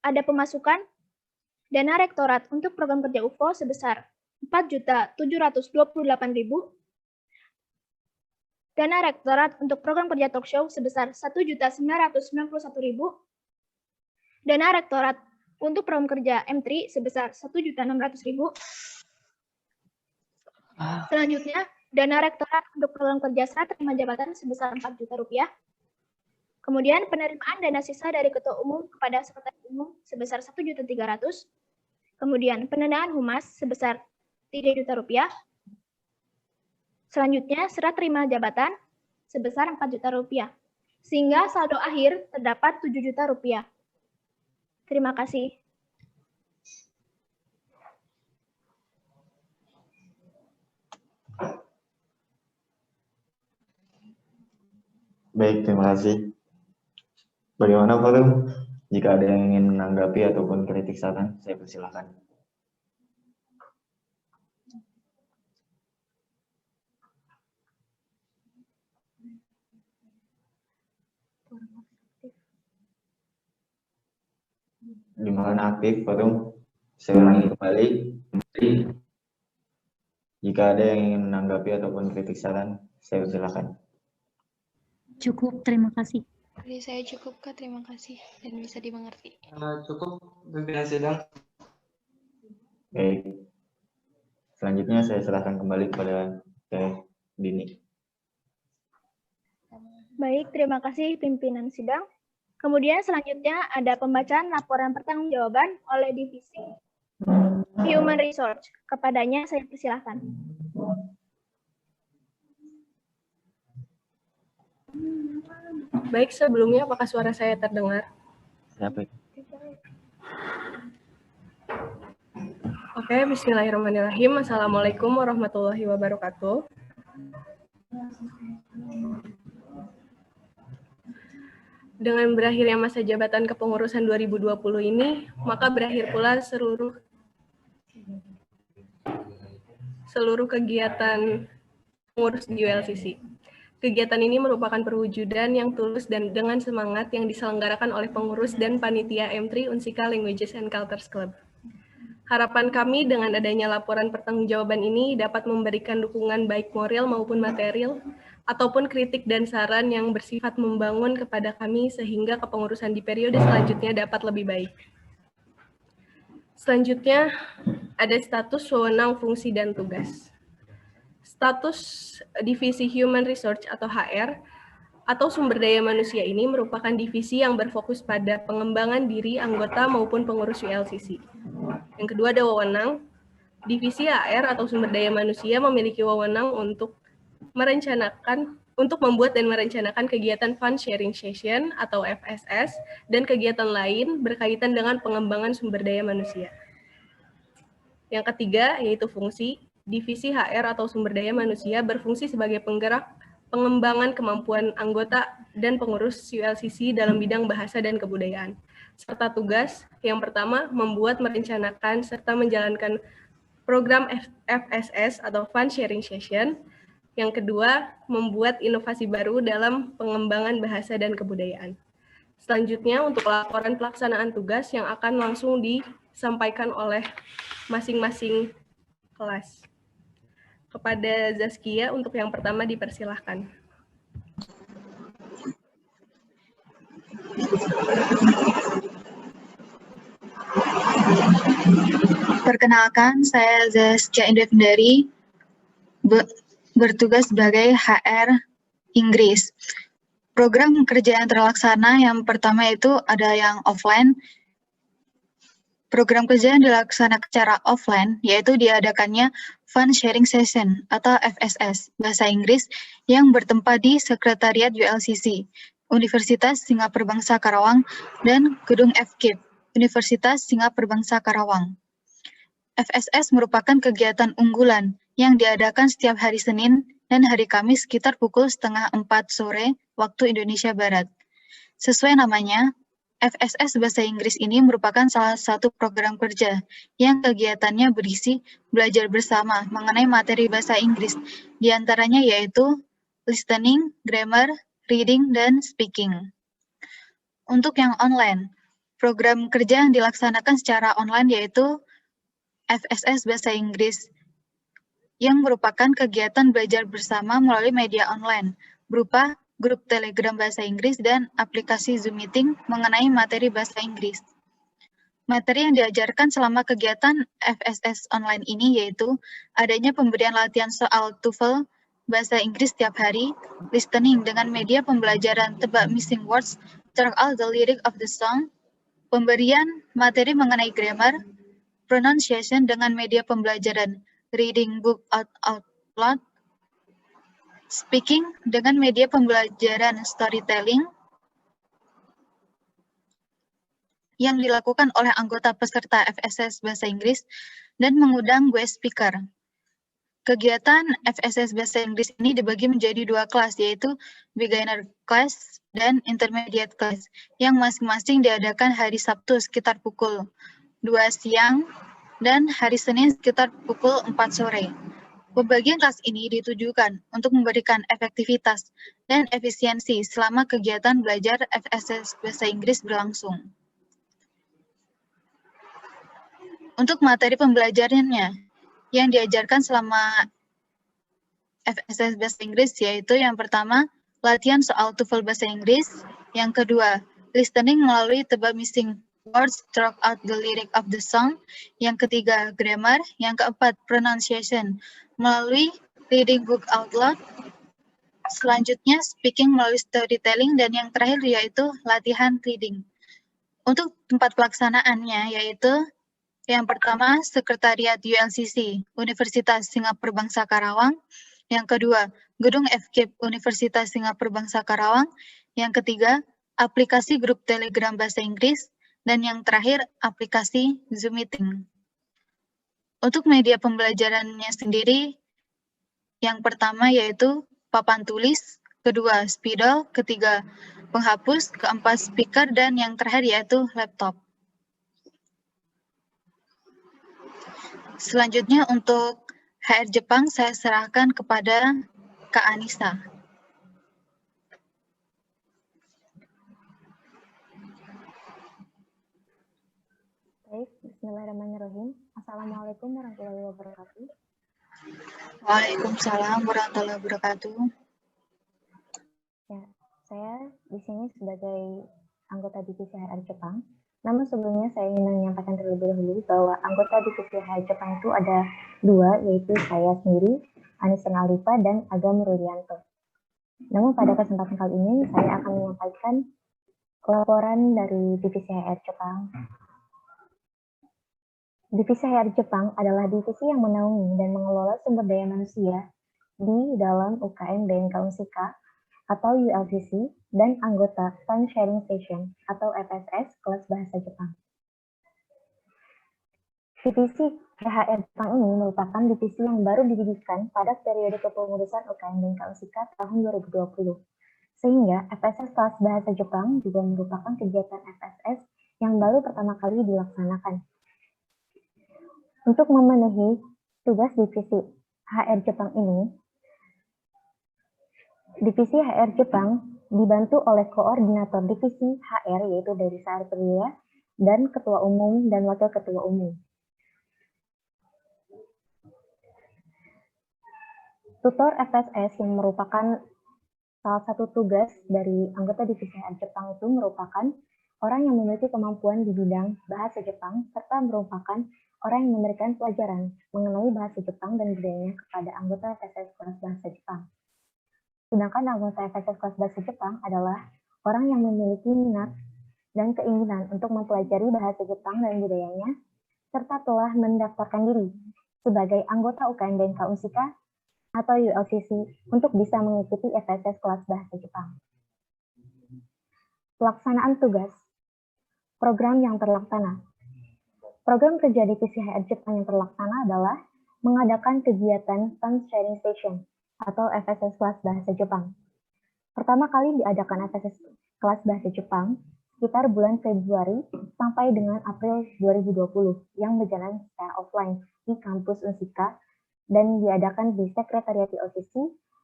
ada pemasukan dana rektorat untuk program kerja UFO sebesar 4.728.000, dana rektorat untuk program kerja talk show sebesar 1.991.000, dana rektorat untuk program kerja M3 sebesar 1.600.000. Selanjutnya, dana rektorat untuk program kerja serah terima jabatan sebesar 4 juta rupiah. Kemudian penerimaan dana sisa dari Ketua Umum kepada Sekretaris Umum sebesar 1.300.000. Kemudian pendanaan humas sebesar 3 juta rupiah. Selanjutnya, serah terima jabatan sebesar 4 juta rupiah. Sehingga saldo akhir terdapat 7 juta rupiah. Terima kasih. Baik, terima kasih. Bagaimana Forum? Jika ada yang ingin menanggapi ataupun kritik saran, saya persilahkan. Dimana aktif, Forum? Saya ulangi kembali. Jika ada yang ingin menanggapi ataupun kritik saran, saya persilahkan. Cukup, terima kasih. Dari saya cukup, Kak. Terima kasih dan bisa dimengerti. Cukup pimpinan sidang. Baik. Selanjutnya saya serahkan kembali kepada Teh Dini. Baik, terima kasih pimpinan sidang. Kemudian selanjutnya ada pembacaan laporan pertanggungjawaban oleh Divisi Human Resource. Kepadanya saya persilahkan. Baik, sebelumnya apakah suara saya terdengar? Siapa? Oke, bismillahirrahmanirrahim. Assalamualaikum warahmatullahi wabarakatuh. Dengan berakhirnya masa jabatan kepengurusan 2020 ini, maka berakhir pula seluruh kegiatan pengurus di ULCC. Kegiatan ini merupakan perwujudan yang tulus dan dengan semangat yang diselenggarakan oleh pengurus dan panitia M3 Unsika Languages and Cultures Club. Harapan kami dengan adanya laporan pertanggungjawaban ini dapat memberikan dukungan baik moral maupun material, ataupun kritik dan saran yang bersifat membangun kepada kami sehingga kepengurusan di periode selanjutnya dapat lebih baik. Selanjutnya, ada status wewenang, fungsi, dan tugas. Status Divisi Human Resource atau HR atau sumber daya manusia ini merupakan divisi yang berfokus pada pengembangan diri anggota maupun pengurus ULCC. Yang kedua ada wewenang. Divisi HR atau sumber daya manusia memiliki wewenang untuk membuat dan merencanakan kegiatan Fund Sharing Session atau FSS dan kegiatan lain berkaitan dengan pengembangan sumber daya manusia. Yang ketiga yaitu fungsi. Divisi HR atau sumber daya manusia berfungsi sebagai penggerak pengembangan kemampuan anggota dan pengurus ULCC dalam bidang bahasa dan kebudayaan. Serta tugas yang pertama membuat, merencanakan, serta menjalankan program FSS atau Fund Sharing Session. Yang kedua, membuat inovasi baru dalam pengembangan bahasa dan kebudayaan. Selanjutnya untuk laporan pelaksanaan tugas yang akan langsung disampaikan oleh masing-masing kelas. Kepada Zaskia untuk yang pertama dipersilahkan. Perkenalkan, saya Zaskia Indevendari, bertugas sebagai HR Inggris. Program kerja yang terlaksana yang pertama itu ada yang offline. Program kerja yang dilaksanakan secara offline yaitu diadakannya Fund Sharing Session atau FSS bahasa Inggris yang bertempat di Sekretariat ULCC, Universitas Singapura Bangsa Karawang, dan Gedung FKIP, Universitas Singapura Bangsa Karawang. FSS merupakan kegiatan unggulan yang diadakan setiap hari Senin dan hari Kamis sekitar pukul 3:30 sore waktu Indonesia Barat. Sesuai namanya, FSS Bahasa Inggris ini merupakan salah satu program kerja yang kegiatannya berisi belajar bersama mengenai materi bahasa Inggris, diantaranya yaitu listening, grammar, reading, dan speaking. Untuk yang online, program kerja yang dilaksanakan secara online yaitu FSS Bahasa Inggris, yang merupakan kegiatan belajar bersama melalui media online, berupa grup Telegram Bahasa Inggris dan aplikasi Zoom Meeting mengenai materi bahasa Inggris. Materi yang diajarkan selama kegiatan FSS online ini yaitu adanya pemberian latihan soal TOEFL Bahasa Inggris setiap hari, listening dengan media pembelajaran tebak missing words, check out the lyric of the song, pemberian materi mengenai grammar, pronunciation dengan media pembelajaran reading book out loud, speaking dengan media pembelajaran storytelling yang dilakukan oleh anggota peserta FSS Bahasa Inggris dan mengundang guest speaker. Kegiatan FSS Bahasa Inggris ini dibagi menjadi 2 kelas, yaitu beginner class dan intermediate class, yang masing-masing diadakan hari Sabtu sekitar pukul 2 siang dan hari Senin sekitar pukul 4 sore. Pembagian kelas ini ditujukan untuk memberikan efektivitas dan efisiensi selama kegiatan belajar FSS Bahasa Inggris berlangsung. Untuk materi pembelajarannya yang diajarkan selama FSS Bahasa Inggris yaitu yang pertama, latihan soal TOEFL Bahasa Inggris, yang kedua, listening melalui tebak missing words, throw out the lyric of the song, yang ketiga, grammar, yang keempat, pronunciation melalui reading book out loud, selanjutnya speaking melalui storytelling, dan yang terakhir yaitu latihan reading. Untuk tempat pelaksanaannya yaitu yang pertama, Sekretariat ULCC, Universitas Singapura Bangsa Karawang, yang kedua, Gedung FKIP, Universitas Singapura Bangsa Karawang, yang ketiga, aplikasi grup Telegram Bahasa Inggris, dan yang terakhir, aplikasi Zoom Meeting. Untuk media pembelajarannya sendiri, yang pertama yaitu papan tulis, kedua spidol, ketiga penghapus, keempat speaker, dan yang terakhir yaitu laptop. Selanjutnya untuk HR Jepang saya serahkan kepada Kak Anissa. Baik, bismillahirrahmanirrahim. Assalamualaikum warahmatullahi wabarakatuh. Waalaikumsalam warahmatullahi wabarakatuh. Ya, saya di sini sebagai anggota divisi HR Jepang. Namun sebelumnya saya ingin menyampaikan terlebih dahulu bahwa anggota divisi HR Jepang itu ada 2, yaitu saya sendiri, Anissa Alifa, dan Agam Rudianto. Namun pada kesempatan kali ini saya akan menyampaikan laporan dari divisi HR Jepang. Divisi HR Jepang adalah divisi yang menaungi dan mengelola sumber daya manusia di dalam UKM BNK Unsika atau ULCC dan anggota Fund Sharing Session atau FSS kelas bahasa Jepang. Divisi HR Jepang ini merupakan divisi yang baru didirikan pada periode kepengurusan UKM BNK Unsika tahun 2020. Sehingga FSS kelas bahasa Jepang juga merupakan kegiatan FSS yang baru pertama kali dilaksanakan. Untuk memenuhi tugas divisi HR Jepang ini, divisi HR Jepang dibantu oleh koordinator divisi HR yaitu dari Sehari Pria dan ketua umum dan wakil ketua umum. Tutor FSS yang merupakan salah satu tugas dari anggota divisi HR Jepang itu merupakan orang yang memiliki kemampuan di bidang bahasa Jepang serta merupakan orang yang memberikan pelajaran mengenai bahasa Jepang dan budayanya kepada anggota FSS kelas bahasa Jepang. Sedangkan anggota FSS kelas bahasa Jepang adalah orang yang memiliki minat dan keinginan untuk mempelajari bahasa Jepang dan budayanya, serta telah mendaftarkan diri sebagai anggota UKM BMK Unsika atau ULCC untuk bisa mengikuti FSS kelas bahasa Jepang. Pelaksanaan tugas. Program yang terlaksana. Program kerja divisi HR Jepang yang terlaksana adalah mengadakan kegiatan Fun Sharing Session atau FSS kelas bahasa Jepang. Pertama kali diadakan FSS kelas bahasa Jepang sekitar bulan Februari sampai dengan April 2020 yang berjalan secara offline di kampus Unsika dan diadakan di Sekretariat OCC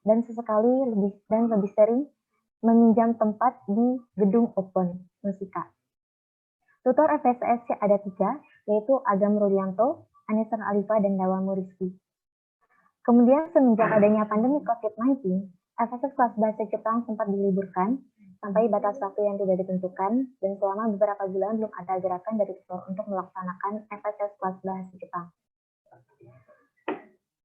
dan sesekali lebih sering meminjam tempat di gedung Open Unsika. Tutor FSS ada 3, yaitu Agam Rulianto, Anesan Alifa, dan Dawamu Rizky. Kemudian semenjak adanya pandemi COVID-19, FSS kelas bahasa Jepang sempat diliburkan sampai batas waktu yang tidak ditentukan, dan selama beberapa bulan belum ada gerakan dari tutor untuk melaksanakan FSS kelas bahasa Jepang.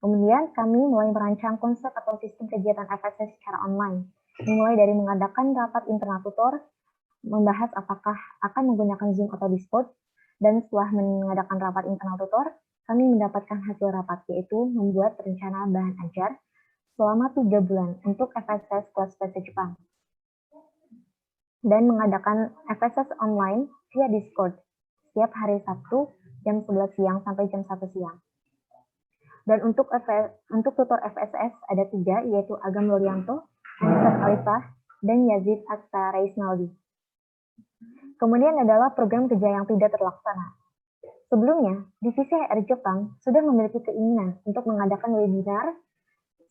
Kemudian kami mulai merancang konsep atau sistem kegiatan FSS secara online, dimulai dari mengadakan rapat internal tutor, membahas apakah akan menggunakan Zoom atau Discord, dan setelah mengadakan rapat internal tutor, kami mendapatkan hasil rapat, yaitu membuat rencana bahan ajar selama 3 bulan untuk FSS kelas bahasa Jepang, dan mengadakan FSS online via Discord setiap hari Sabtu jam 11 siang sampai jam 1 siang. Dan untuk tutor FSS ada 3, yaitu Agam Lorianto, Anesan Alifah, dan Yazid Aksa Reisnaldi. Kemudian adalah program kerja yang tidak terlaksana. Sebelumnya, divisi HR Jepang sudah memiliki keinginan untuk mengadakan webinar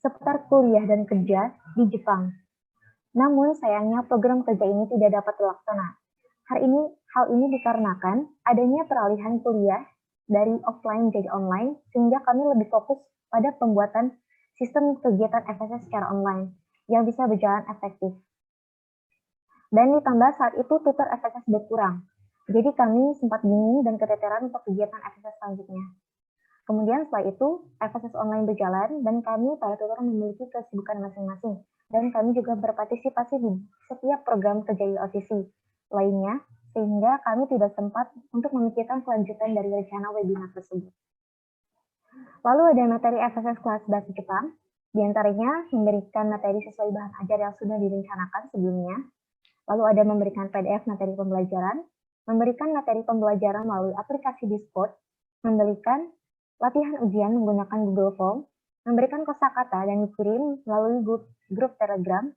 seputar kuliah dan kerja di Jepang. Namun sayangnya program kerja ini tidak dapat terlaksana. Hal ini dikarenakan adanya peralihan kuliah dari offline jadi online, sehingga kami lebih fokus pada pembuatan sistem kegiatan FSS secara online yang bisa berjalan efektif. Dan ditambah saat itu tutor FSS berkurang, jadi kami sempat bingung dan keteteran untuk kegiatan FSS selanjutnya. Kemudian setelah itu, FSS online berjalan dan kami para tutor memiliki kesibukan masing-masing, dan kami juga berpartisipasi di setiap program kerja ULCC lainnya, sehingga kami tidak sempat untuk memikirkan kelanjutan dari rencana webinar tersebut. Lalu ada materi FSS kelas bahasa Jepang, diantaranya memberikan materi sesuai bahan ajar yang sudah direncanakan sebelumnya, lalu ada memberikan PDF materi pembelajaran, memberikan materi pembelajaran melalui aplikasi Discord, memberikan latihan ujian menggunakan Google Form, memberikan kosakata dan dikirim melalui grup Telegram,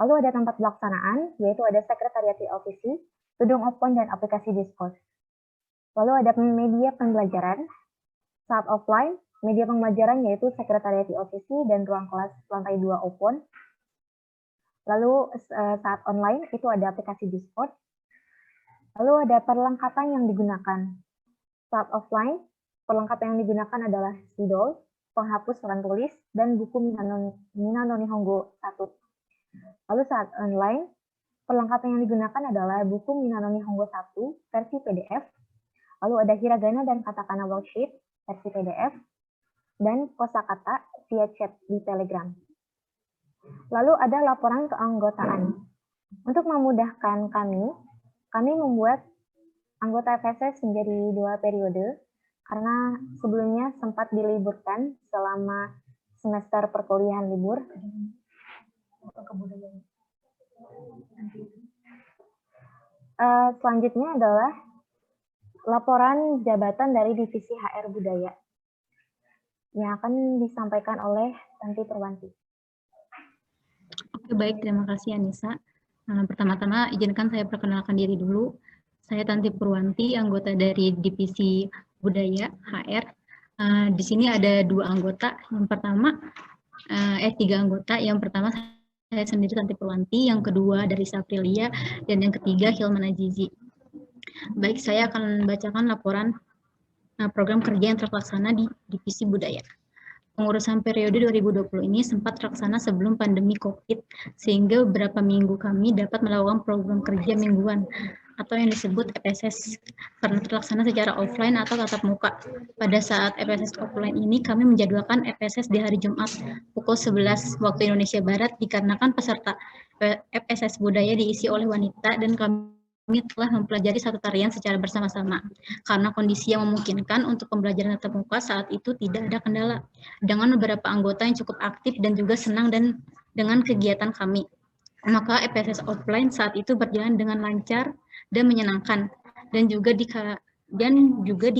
lalu ada tempat pelaksanaan, yaitu ada Sekretariat OCC, gedung Open, dan aplikasi Discord. Lalu ada media pembelajaran, saat offline, media pembelajaran yaitu Sekretariat OCC dan ruang kelas lantai 2 Open. Lalu saat online itu ada aplikasi Discord. Lalu ada perlengkapan yang digunakan. Saat offline, perlengkapan yang digunakan adalah spidol, penghapus peran tulis, dan buku Minano Nihongo 1. Lalu saat online, perlengkapan yang digunakan adalah buku Minano Nihongo 1 versi PDF. Lalu ada hiragana dan katakana worksheet versi PDF, dan kosakata via chat di Telegram. Lalu ada laporan keanggotaan. Untuk memudahkan kami membuat anggota FSS menjadi 2 periode, karena sebelumnya sempat diliburkan selama semester perkuliahan libur. Selanjutnya adalah laporan jabatan dari Divisi HR Budaya yang akan disampaikan oleh Tanti Purwanti. Oke, baik, terima kasih Anissa. Pertama-tama izinkan saya perkenalkan diri dulu. Saya Tanti Purwanti, anggota dari Divisi Budaya HR. Di sini ada 2 anggota. Yang pertama, 3 anggota. Yang pertama saya sendiri Tanti Purwanti, yang kedua dari Saprilia, dan yang ketiga Hilman Azizi. Baik, saya akan membacakan laporan program kerja yang terlaksana di Divisi Budaya. Pengurusan periode 2020 ini sempat terlaksana sebelum pandemi COVID, sehingga beberapa minggu kami dapat melakukan program kerja mingguan atau yang disebut EPSS karena terlaksana secara offline atau tatap muka. Pada saat EPSS offline ini kami menjadwalkan EPSS di hari Jumat pukul 11 waktu Indonesia Barat dikarenakan peserta EPSS budaya diisi oleh wanita dan kami telah mempelajari satu tarian secara bersama-sama. Karena kondisi yang memungkinkan untuk pembelajaran tatap muka saat itu tidak ada kendala. Dengan beberapa anggota yang cukup aktif dan juga senang dengan kegiatan kami. Maka EPSS offline saat itu berjalan dengan lancar dan menyenangkan. Dan juga di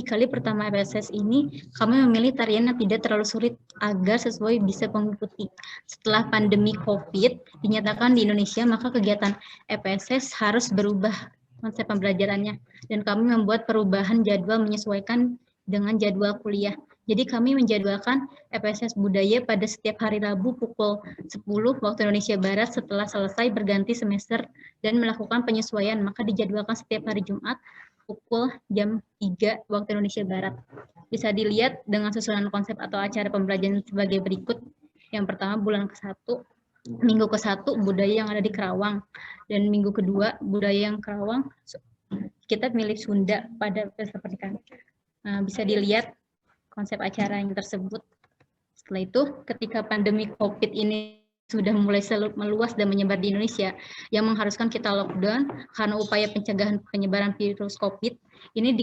kali pertama EPSS ini, kami memilih tarian yang tidak terlalu sulit agar sesuai bisa mengikuti. Setelah pandemi COVID dinyatakan di Indonesia, maka kegiatan EPSS harus berubah konsep pembelajarannya. Dan kami membuat perubahan jadwal menyesuaikan dengan jadwal kuliah. Jadi kami menjadwalkan EPSS Budaya pada setiap hari Rabu pukul 10 waktu Indonesia Barat setelah selesai berganti semester dan melakukan penyesuaian, maka dijadwalkan setiap hari Jumat pukul jam 3 waktu Indonesia Barat. Bisa dilihat dengan susunan konsep atau acara pembelajaran sebagai berikut. Yang pertama bulan ke-1, minggu ke-1 budaya yang ada di Kerawang, dan minggu kedua budaya yang Kerawang kita milih Sunda pada pesta pernikahan. Bisa dilihat konsep acara yang tersebut. Setelah itu, ketika pandemi COVID ini sudah mulai meluas dan menyebar di Indonesia, yang mengharuskan kita lockdown karena upaya pencegahan penyebaran virus COVID, ini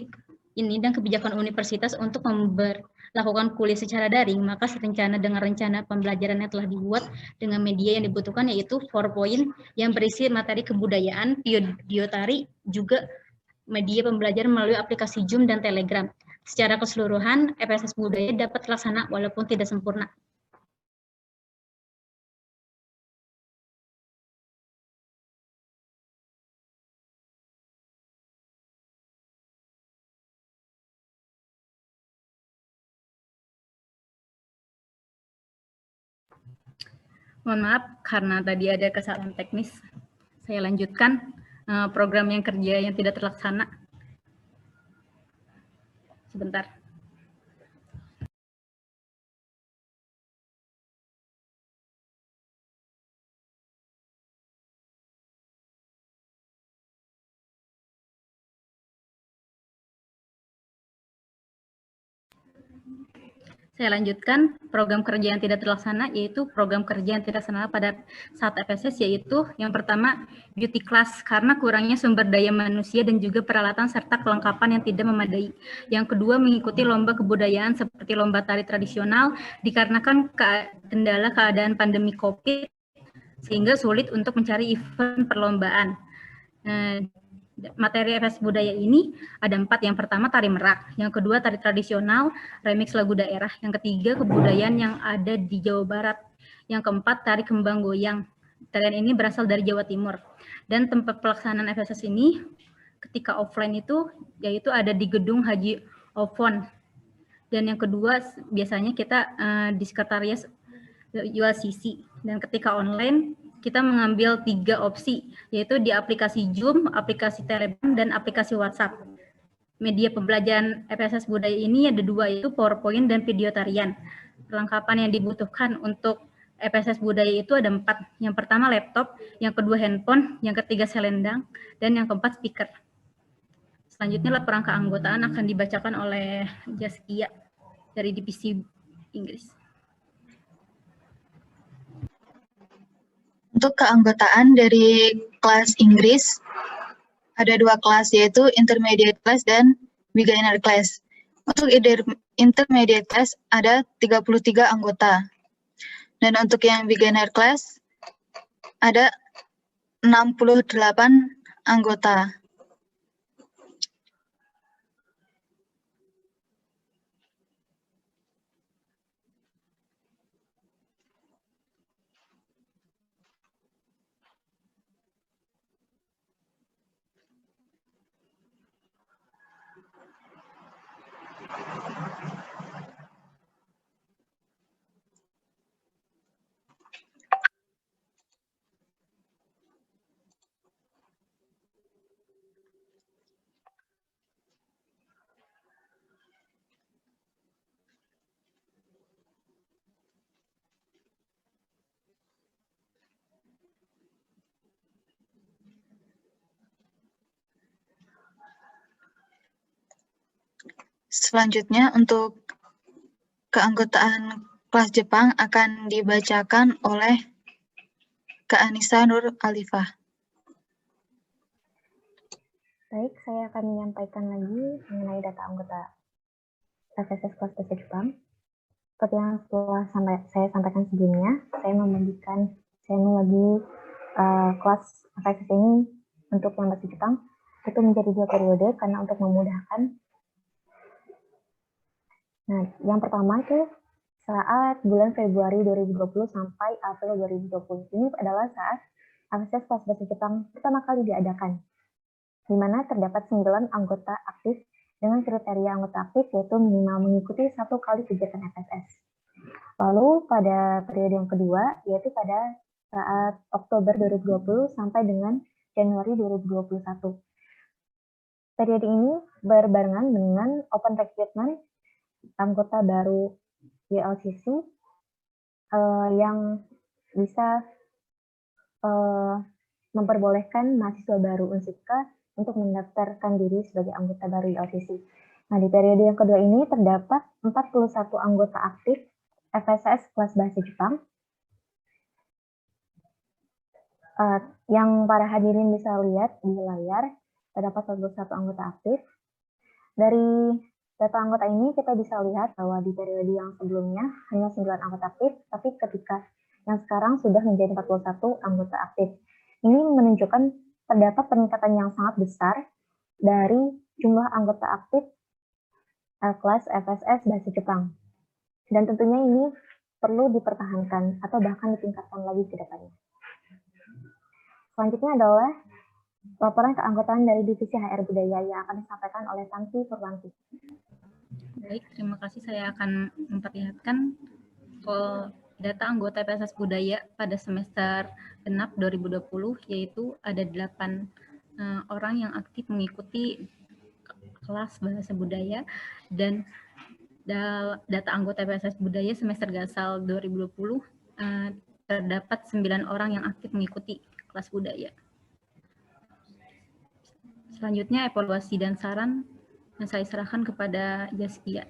dan kebijakan universitas untuk melakukan kuliah secara daring, maka serencana dengan rencana pembelajaran yang telah dibuat dengan media yang dibutuhkan, yaitu PowerPoint yang berisi materi kebudayaan, video tari, juga media pembelajaran melalui aplikasi Zoom dan Telegram. Secara keseluruhan, EPSS Budaya dapat terlaksana walaupun tidak sempurna. Mohon maaf, karena tadi ada kesalahan teknis. Saya lanjutkan program yang kerja yang tidak terlaksana. Sebentar. Saya lanjutkan program kerja yang tidak terlaksana, yaitu program kerja yang tidak terlaksana pada saat EPSS, yaitu yang pertama beauty class karena kurangnya sumber daya manusia dan juga peralatan serta kelengkapan yang tidak memadai. Yang kedua mengikuti lomba kebudayaan seperti lomba tari tradisional dikarenakan kendala keadaan pandemi COVID sehingga sulit untuk mencari event perlombaan. Materi EPSS Budaya ini ada 4. Yang pertama tari merak, yang kedua tari tradisional, remix lagu daerah, yang ketiga kebudayaan yang ada di Jawa Barat, yang keempat tari kembang goyang. Tarian ini berasal dari Jawa Timur. Dan tempat pelaksanaan EPSS ini ketika offline itu yaitu ada di Gedung Haji Ofon. Dan yang kedua biasanya kita di sekretariat ULCC. Dan ketika online kita mengambil 3 opsi, yaitu di aplikasi Zoom, aplikasi Telegram, dan aplikasi WhatsApp. Media pembelajaran EPSS Budaya ini ada 2, yaitu PowerPoint dan video tarian. Perlengkapan yang dibutuhkan untuk EPSS Budaya itu ada 4. Yang pertama laptop, yang kedua handphone, yang ketiga selendang, dan yang keempat speaker. Selanjutnya laporan keanggotaan akan dibacakan oleh Jaskia dari Divisi Inggris. Untuk keanggotaan dari kelas Inggris, ada 2 kelas, yaitu Intermediate Class dan Beginner Class. Untuk Intermediate Class ada 33 anggota. Dan untuk yang Beginner Class ada 68 anggota. Selanjutnya untuk keanggotaan kelas Jepang akan dibacakan oleh Kak Anissa Nur Alifah. Baik, saya akan menyampaikan lagi mengenai data anggota FSS kelas bahasa Jepang. Seperti yang telah saya sampaikan sebelumnya, saya membagi kelas FSS ini untuk yang bahasa Jepang itu menjadi 2 periode karena untuk memudahkan. Nah, yang pertama itu saat bulan Februari 2020 sampai April 2020. Ini adalah saat FSS kelas bahasa Jepang pertama kali diadakan, di mana terdapat 9 anggota aktif dengan kriteria anggota aktif yaitu minimal mengikuti 1 kali kegiatan FSS. Lalu pada periode yang kedua yaitu pada saat Oktober 2020 sampai dengan Januari 2021. Periode ini berbarengan dengan open recruitment anggota baru YLCC yang bisa memperbolehkan mahasiswa baru Unsika untuk mendaftarkan diri sebagai anggota baru YLCC. Nah, di periode yang kedua ini terdapat 41 anggota aktif FSS kelas bahasa Jepang. Yang para hadirin bisa lihat di layar, terdapat 41 anggota aktif. Dari data anggota ini kita bisa lihat bahwa di periode yang sebelumnya hanya 9 anggota aktif, tapi ketika yang sekarang sudah menjadi 41 anggota aktif. Ini menunjukkan terdapat peningkatan yang sangat besar dari jumlah anggota aktif kelas FSS bahasa Jepang. Dan tentunya ini perlu dipertahankan atau bahkan ditingkatkan lagi ke depannya. Selanjutnya adalah laporan keanggotaan dari Divisi HR Budaya yang akan disampaikan oleh Tanti Purwanti. Baik, terima kasih. Saya akan memperlihatkan data anggota FSS Budaya pada semester genap 2020, yaitu ada 8 orang yang aktif mengikuti kelas bahasa budaya, dan data anggota FSS Budaya semester gasal 2020 terdapat 9 orang yang aktif mengikuti kelas budaya. Selanjutnya evaluasi dan saran yang saya serahkan kepada Jaskia.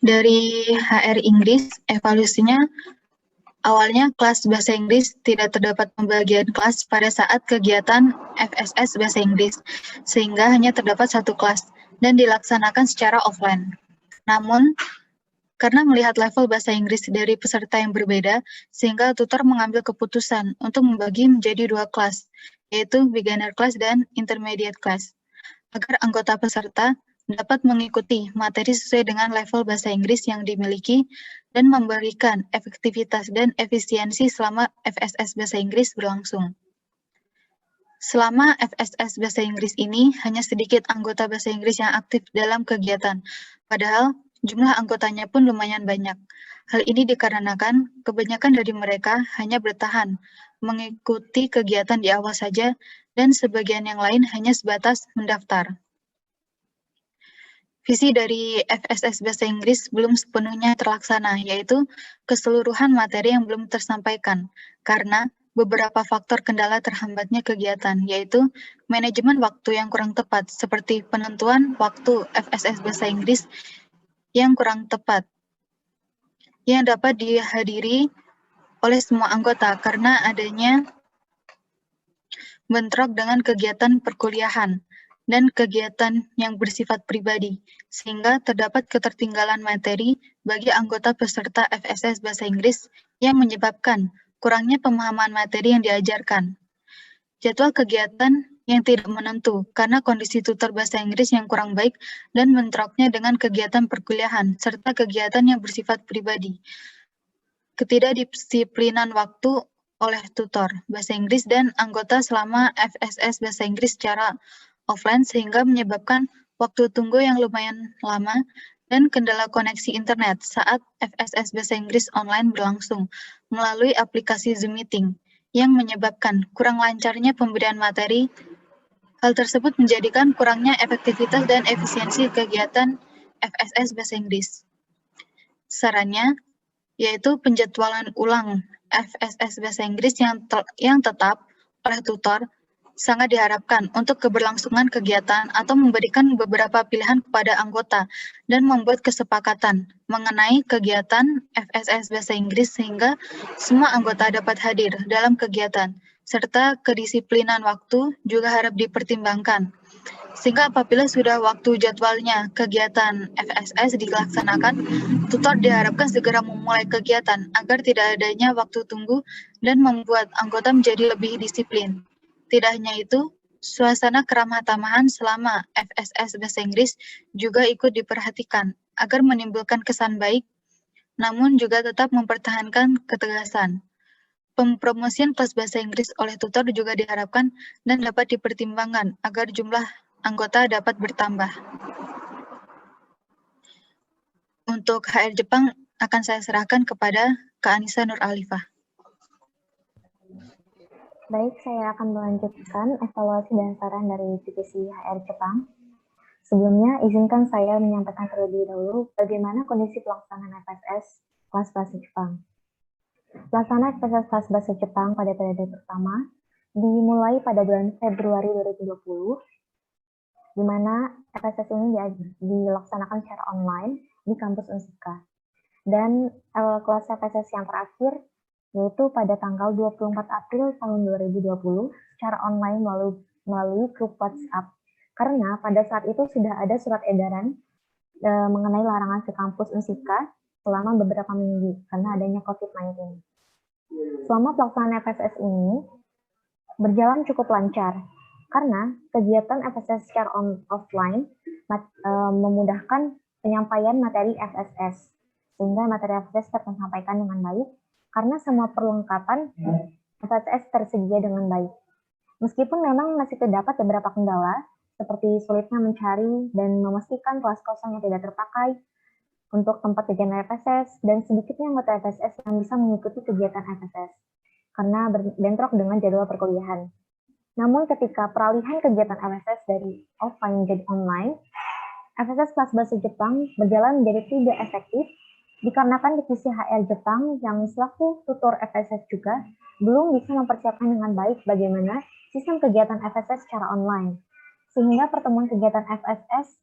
Dari HR Inggris, evaluasinya awalnya kelas bahasa Inggris tidak terdapat pembagian kelas pada saat kegiatan FSS bahasa Inggris, sehingga hanya terdapat 1 kelas dan dilaksanakan secara offline. Namun, karena melihat level bahasa Inggris dari peserta yang berbeda, sehingga tutor mengambil keputusan untuk membagi menjadi 2 kelas, yaitu beginner class dan intermediate class, agar anggota peserta dapat mengikuti materi sesuai dengan level bahasa Inggris yang dimiliki dan memberikan efektivitas dan efisiensi selama FSS bahasa Inggris berlangsung. Selama FSS bahasa Inggris ini, hanya sedikit anggota bahasa Inggris yang aktif dalam kegiatan, padahal jumlah anggotanya pun lumayan banyak. Hal ini dikarenakan kebanyakan dari mereka hanya bertahan mengikuti kegiatan di awal saja, dan sebagian yang lain hanya sebatas mendaftar. Visi dari FSS Bahasa Inggris belum sepenuhnya terlaksana, yaitu keseluruhan materi yang belum tersampaikan, karena beberapa faktor kendala terhambatnya kegiatan, yaitu manajemen waktu yang kurang tepat, seperti penentuan waktu FSS Bahasa Inggris yang kurang tepat, yang dapat dihadiri oleh semua anggota karena adanya bentrok dengan kegiatan perkuliahan dan kegiatan yang bersifat pribadi, sehingga terdapat ketertinggalan materi bagi anggota peserta FSS Bahasa Inggris yang menyebabkan kurangnya pemahaman materi yang diajarkan. Jadwal kegiatan yang tidak menentu karena kondisi tutor bahasa Inggris yang kurang baik dan bentroknya dengan kegiatan perkuliahan serta kegiatan yang bersifat pribadi. Ketidakdisiplinan waktu oleh tutor bahasa Inggris dan anggota selama FSS Bahasa Inggris secara offline, sehingga menyebabkan waktu tunggu yang lumayan lama dan kendala koneksi internet saat FSS Bahasa Inggris online berlangsung melalui aplikasi Zoom Meeting, yang menyebabkan kurang lancarnya pemberian materi. Hal tersebut menjadikan kurangnya efektivitas dan efisiensi kegiatan FSS Bahasa Inggris. Sarannya yaitu penjadwalan ulang FSS Bahasa Inggris yang tetap oleh tutor sangat diharapkan untuk keberlangsungan kegiatan atau memberikan beberapa pilihan kepada anggota dan membuat kesepakatan mengenai kegiatan FSS Bahasa Inggris sehingga semua anggota dapat hadir dalam kegiatan, serta kedisiplinan waktu juga harap dipertimbangkan. Sehingga apabila sudah waktu jadwalnya kegiatan FSS dilaksanakan, tutor diharapkan segera memulai kegiatan agar tidak adanya waktu tunggu dan membuat anggota menjadi lebih disiplin. Tidak hanya itu, suasana keramah tamahan selama FSS Bahasa Inggris juga ikut diperhatikan agar menimbulkan kesan baik, namun juga tetap mempertahankan ketegasan. Pempromosian kelas bahasa Inggris oleh tutor juga diharapkan dan dapat dipertimbangkan agar jumlah anggota dapat bertambah. Untuk HR Jepang akan saya serahkan kepada Kak Anissa Nur Alifah. Baik, saya akan melanjutkan evaluasi dan saran dari divisi HR Jepang. Sebelumnya, izinkan saya menyampaikan terlebih dahulu bagaimana kondisi pelaksanaan FSS kelas bahasa Jepang. Pelaksanaan FSS kelas bahasa Jepang pada periode pertama dimulai pada bulan Februari 2020, di mana FSS ini dilaksanakan secara online di kampus Unsika. Dan kelas FSS yang terakhir yaitu pada tanggal 24 April tahun 2020 secara online melalui grup WhatsApp. Karena pada saat itu sudah ada surat edaran mengenai larangan ke kampus Unsika selama beberapa minggu karena adanya COVID-19. Selama pelaksanaan FSS ini berjalan cukup lancar karena kegiatan FSS secara offline memudahkan penyampaian materi FSS sehingga materi FSS tersampaikan dengan baik karena semua perlengkapan FSS tersedia dengan baik. Meskipun memang masih terdapat beberapa kendala, seperti sulitnya mencari dan memastikan kelas kosong yang tidak terpakai untuk tempat kegiatan FSS, dan sedikitnya anggota FSS yang bisa mengikuti kegiatan FSS, karena bentrok dengan jadwal perkuliahan. Namun ketika peralihan kegiatan FSS dari offline menjadi online, FSS kelas bahasa Jepang berjalan menjadi tidak efektif, dikarenakan divisi HR Jepang yang selaku tutor FSS juga belum bisa mempersiapkan dengan baik bagaimana sistem kegiatan FSS secara online. Sehingga pertemuan kegiatan FSS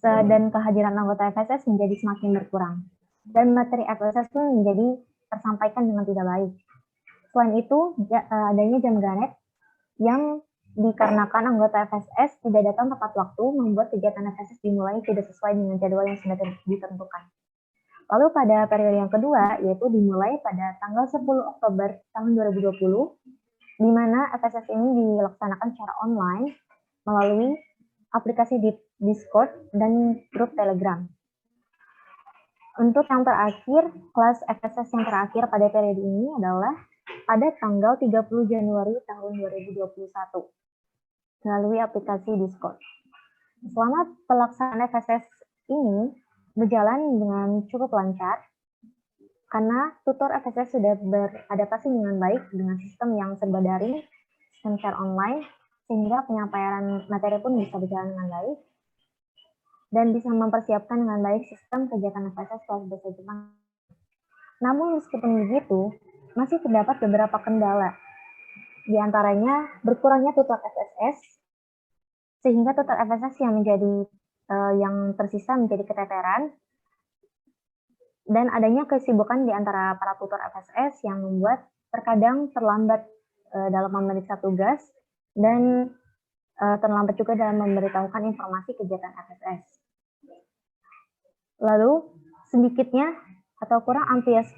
dan kehadiran anggota FSS menjadi semakin berkurang. Dan materi FSS pun menjadi tersampaikan dengan tidak baik. Selain itu, adanya jam ganet yang dikarenakan anggota FSS tidak datang tepat waktu membuat kegiatan FSS dimulai tidak sesuai dengan jadwal yang sudah ditentukan. Lalu pada periode yang kedua, yaitu dimulai pada tanggal 10 Oktober tahun 2020, di mana FSS ini dilaksanakan secara online melalui aplikasi Discord dan grup Telegram. Untuk yang terakhir, kelas FSS yang terakhir pada periode ini adalah pada tanggal 30 Januari tahun 2021 melalui aplikasi Discord. Selama pelaksanaan FSS ini berjalan dengan cukup lancar karena tutor FSS sudah beradaptasi dengan baik dengan sistem yang serba daring, sistem secara online, sehingga penyampaian materi pun bisa berjalan dengan baik dan bisa mempersiapkan dengan baik sistem kegiatan FSS kelas bahasa Jepang. Namun meskipun begitu, masih terdapat beberapa kendala, di antaranya berkurangnya tutor FSS, sehingga tutor FSS yang tersisa menjadi keteteran, dan adanya kesibukan di antara para tutor FSS yang membuat terkadang terlambat dalam memeriksa tugas dan terlambat juga dalam memberitahukan informasi kegiatan FSS. Lalu sedikitnya atau kurang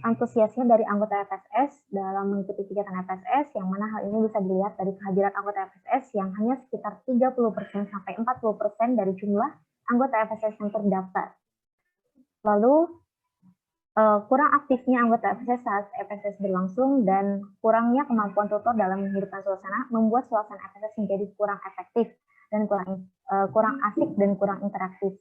antusiasme dari anggota FSS dalam mengikuti kegiatan FSS, yang mana hal ini bisa dilihat dari kehadiran anggota FSS yang hanya sekitar 30% sampai 40% dari jumlah anggota FSS yang terdaftar. Lalu kurang aktifnya anggota FSS saat FSS berlangsung dan kurangnya kemampuan tutor dalam menghidupkan suasana membuat suasana FSS menjadi kurang efektif dan kurang asik dan kurang interaktif.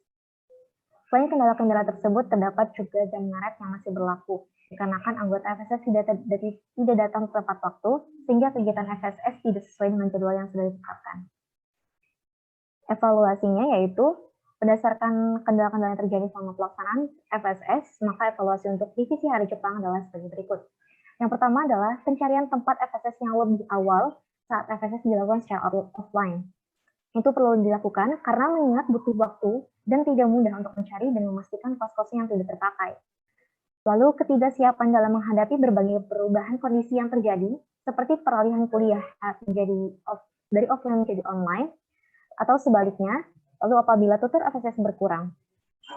Selain kendala-kendala tersebut, terdapat juga jam ngaret yang masih berlaku dikarenakan anggota FSS tidak datang tepat waktu sehingga kegiatan FSS tidak sesuai dengan jadwal yang sudah ditetapkan. Evaluasinya yaitu Berdasarkan kendala-kendala yang terjadi selama pelaksanaan FSS, maka evaluasi untuk divisi hari Jepang adalah sebagai berikut. Yang pertama adalah pencarian tempat FSS yang lebih awal saat FSS dilakukan secara offline. Itu perlu dilakukan karena mengingat butuh waktu dan tidak mudah untuk mencari dan memastikan kos-kos yang tidak terpakai. Lalu ketidaksiapan dalam menghadapi berbagai perubahan kondisi yang terjadi, seperti peralihan kuliah dari offline menjadi online, atau sebaliknya, lalu apabila tutor FSS berkurang.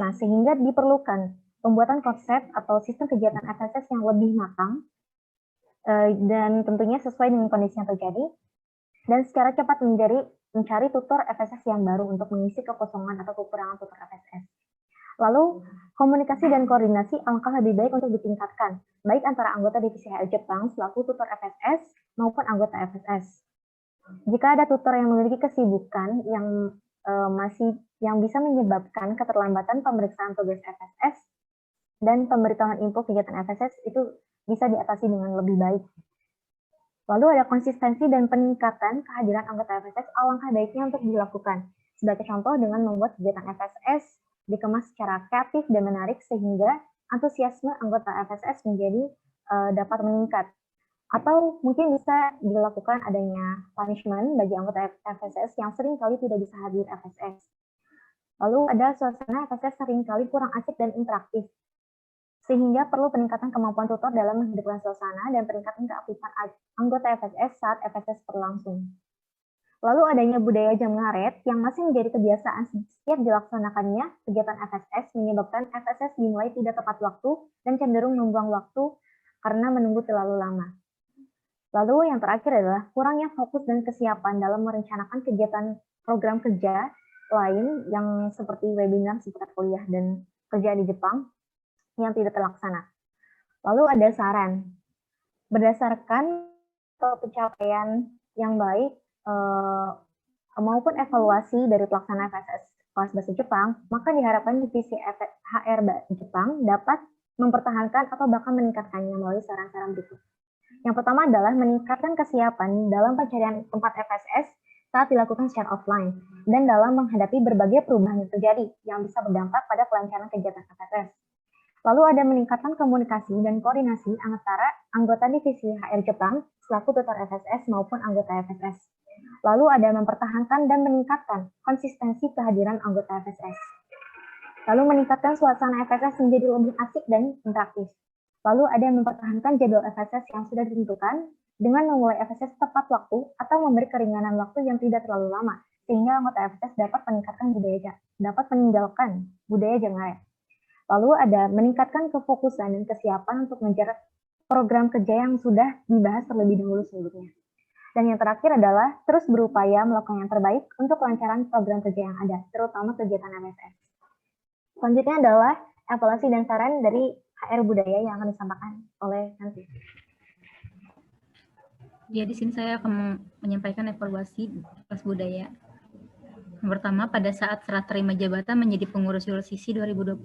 Nah, sehingga diperlukan pembuatan konsep atau sistem kegiatan FSS yang lebih matang, dan tentunya sesuai dengan kondisi yang terjadi, dan secara cepat mencari tutor FSS yang baru untuk mengisi kekosongan atau kekurangan tutor FSS. Lalu, komunikasi dan koordinasi alangkah lebih baik untuk ditingkatkan, baik antara anggota divisi HR Jepang selaku tutor FSS maupun anggota FSS. Jika ada tutor yang memiliki kesibukan yang bisa menyebabkan keterlambatan pemeriksaan tugas FSS dan pemberitahuan info kegiatan FSS itu bisa diatasi dengan lebih baik. Lalu ada konsistensi dan peningkatan kehadiran anggota FSS alangkah baiknya untuk dilakukan. Sebagai contoh dengan membuat kegiatan FSS dikemas secara kreatif dan menarik sehingga antusiasme anggota FSS menjadi dapat meningkat. Atau mungkin bisa dilakukan adanya punishment bagi anggota FSS yang seringkali tidak bisa hadir FSS. Lalu ada suasana FSS seringkali kurang asik dan interaktif, sehingga perlu peningkatan kemampuan tutor dalam menghidupkan suasana dan peningkatan keaktifan anggota FSS saat FSS berlangsung. Lalu adanya budaya jam ngaret yang masih menjadi kebiasaan setiap dilaksanakannya kegiatan FSS menyebabkan FSS dimulai tidak tepat waktu dan cenderung membuang waktu karena menunggu terlalu lama. Lalu yang terakhir adalah kurangnya fokus dan kesiapan dalam merencanakan kegiatan program kerja lain yang seperti webinar seputar kuliah dan kerja di Jepang yang tidak terlaksana. Lalu ada saran. Berdasarkan pencapaian yang baik maupun evaluasi dari pelaksanaan FSS kelas bahasa Jepang, maka diharapkan divisi HR Jepang dapat mempertahankan atau bahkan meningkatkannya melalui saran-saran berikut. Yang pertama adalah meningkatkan kesiapan dalam pencarian tempat FSS saat dilakukan secara offline dan dalam menghadapi berbagai perubahan yang terjadi yang bisa berdampak pada kelancaran kegiatan FSS. Lalu ada meningkatkan komunikasi dan koordinasi antara anggota divisi HR Jepang selaku tutor FSS maupun anggota FSS. Lalu ada mempertahankan dan meningkatkan konsistensi kehadiran anggota FSS. Lalu meningkatkan suasana FSS menjadi lebih asik dan interaktif. Lalu ada mempertahankan jadwal FSS yang sudah ditentukan dengan memulai FSS tepat waktu atau memberi keringanan waktu yang tidak terlalu lama, sehingga anggota FSS dapat meninggalkan budaya jam ngaret. Lalu ada meningkatkan kefokusan dan kesiapan untuk mengejar program kerja yang sudah dibahas terlebih dahulu sebelumnya. Dan yang terakhir adalah terus berupaya melakukan yang terbaik untuk kelancaran program kerja yang ada, terutama kegiatan FSS. Selanjutnya adalah evaluasi dan saran dari HR budaya yang akan disampaikan oleh Nanti. Ya, di sini saya akan menyampaikan evaluasi kelas budaya. Yang pertama, pada saat serah terima jabatan menjadi pengurus ULCC 2020,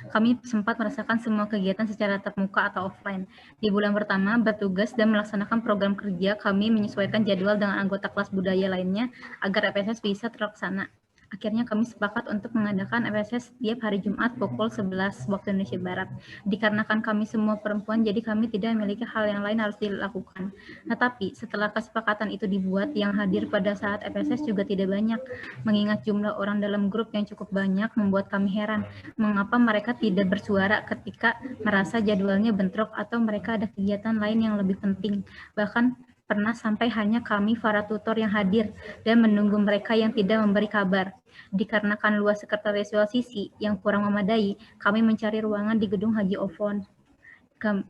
kami sempat merasakan semua kegiatan secara tatap muka atau offline. Di bulan pertama, bertugas dan melaksanakan program kerja, kami menyesuaikan jadwal dengan anggota kelas budaya lainnya agar FSS bisa terlaksana. Akhirnya kami sepakat untuk mengadakan FSS setiap hari Jumat pukul 11 waktu Indonesia Barat. Dikarenakan kami semua perempuan, jadi kami tidak memiliki hal yang lain harus dilakukan. Tetapi setelah kesepakatan itu dibuat, yang hadir pada saat FSS juga tidak banyak. Mengingat jumlah orang dalam grup yang cukup banyak membuat kami heran. Mengapa mereka tidak bersuara ketika merasa jadwalnya bentrok atau mereka ada kegiatan lain yang lebih penting. Bahkan pernah sampai hanya kami para tutor yang hadir dan menunggu mereka yang tidak memberi kabar. Dikarenakan luas sekretariat ULCC yang kurang memadai, kami mencari ruangan di gedung Haji Ofon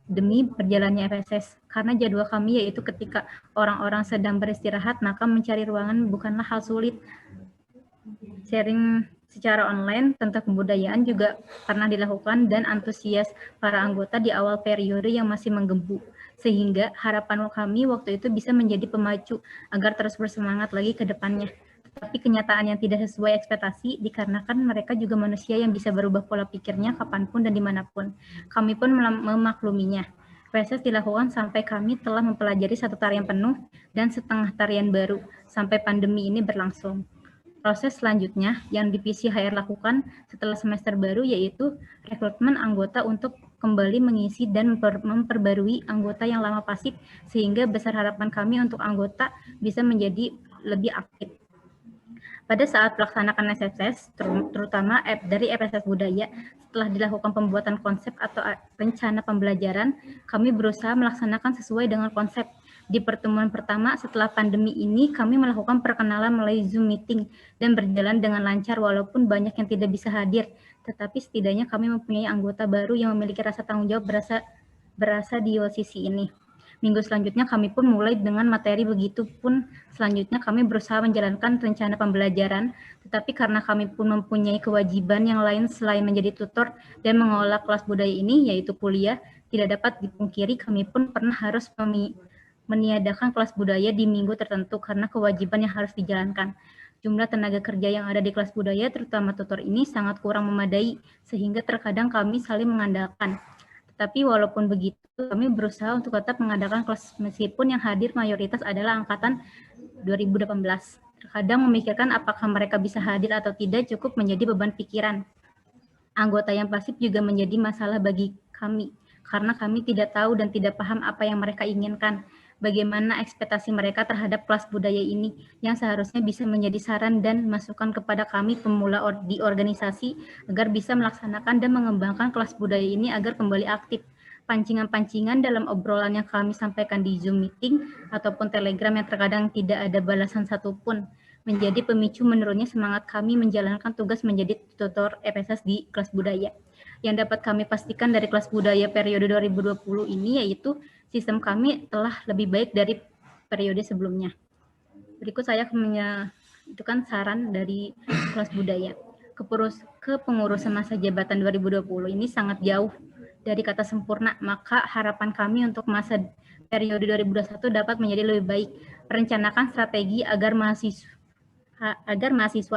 demi berjalannya FSS. Karena jadwal kami yaitu ketika orang-orang sedang beristirahat, maka mencari ruangan bukanlah hal sulit. Sharing secara online tentang kebudayaan juga pernah dilakukan dan antusias para anggota di awal periode yang masih menggebu. Sehingga harapan kami waktu itu bisa menjadi pemacu agar terus bersemangat lagi ke depannya. Tapi kenyataan yang tidak sesuai ekspektasi dikarenakan mereka juga manusia yang bisa berubah pola pikirnya kapanpun dan dimanapun. Kami pun memakluminya. FSS dilakukan sampai kami telah mempelajari 1 tarian penuh dan setengah tarian baru sampai pandemi ini berlangsung. Proses selanjutnya yang divisi HR lakukan setelah semester baru yaitu rekrutmen anggota untuk kembali mengisi dan memperbarui anggota yang lama pasif sehingga besar harapan kami untuk anggota bisa menjadi lebih aktif. Pada saat pelaksanaan SFS, terutama dari FSS Budaya, setelah dilakukan pembuatan konsep atau rencana pembelajaran, kami berusaha melaksanakan sesuai dengan konsep. Di pertemuan pertama setelah pandemi ini, kami melakukan perkenalan melalui Zoom meeting dan berjalan dengan lancar walaupun banyak yang tidak bisa hadir. Tetapi setidaknya kami mempunyai anggota baru yang memiliki rasa tanggung jawab berasa di OCC ini. Minggu selanjutnya kami pun mulai dengan materi, begitu pun selanjutnya kami berusaha menjalankan rencana pembelajaran, tetapi karena kami pun mempunyai kewajiban yang lain selain menjadi tutor dan mengelola kelas budaya ini, yaitu kuliah, tidak dapat dipungkiri kami pun pernah harus meniadakan kelas budaya di minggu tertentu karena kewajiban yang harus dijalankan. Jumlah tenaga kerja yang ada di kelas budaya, terutama tutor ini, sangat kurang memadai, sehingga terkadang kami saling mengandalkan. Tetapi walaupun begitu, kami berusaha untuk tetap mengadakan kelas meskipun yang hadir mayoritas adalah angkatan 2018. Terkadang memikirkan apakah mereka bisa hadir atau tidak cukup menjadi beban pikiran. Anggota yang pasif juga menjadi masalah bagi kami, karena kami tidak tahu dan tidak paham apa yang mereka inginkan. Bagaimana ekspektasi mereka terhadap kelas budaya ini yang seharusnya bisa menjadi saran dan masukan kepada kami pemula di organisasi agar bisa melaksanakan dan mengembangkan kelas budaya ini agar kembali aktif. Pancingan-pancingan dalam obrolan yang kami sampaikan di Zoom meeting ataupun Telegram yang terkadang tidak ada balasan satupun menjadi pemicu menurunnya semangat kami menjalankan tugas menjadi tutor FSS di kelas budaya. Yang dapat kami pastikan dari kelas budaya periode 2020 ini yaitu sistem kami telah lebih baik dari periode sebelumnya. Berikut saya itu kan saran dari kelas budaya. Kepengurusan masa jabatan 2020 ini sangat jauh dari kata sempurna, maka harapan kami untuk masa periode 2021 dapat menjadi lebih baik. Rencanakan strategi agar mahasiswa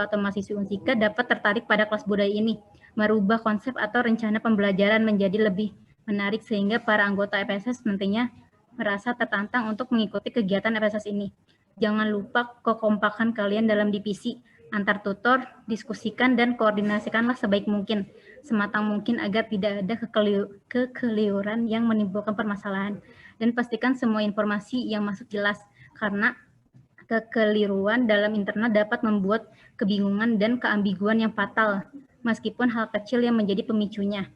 atau mahasiswi Unsika dapat tertarik pada kelas budaya ini, merubah konsep atau rencana pembelajaran menjadi lebih menarik sehingga para anggota FSS nantinya merasa tertantang untuk mengikuti kegiatan FSS ini. Jangan lupa kekompakan kalian dalam divisi, antar tutor, diskusikan dan koordinasikanlah sebaik mungkin, sematang mungkin agar tidak ada kekeliruan yang menimbulkan permasalahan. Dan pastikan semua informasi yang masuk jelas, karena kekeliruan dalam internal dapat membuat kebingungan dan keambiguan yang fatal, meskipun hal kecil yang menjadi pemicunya.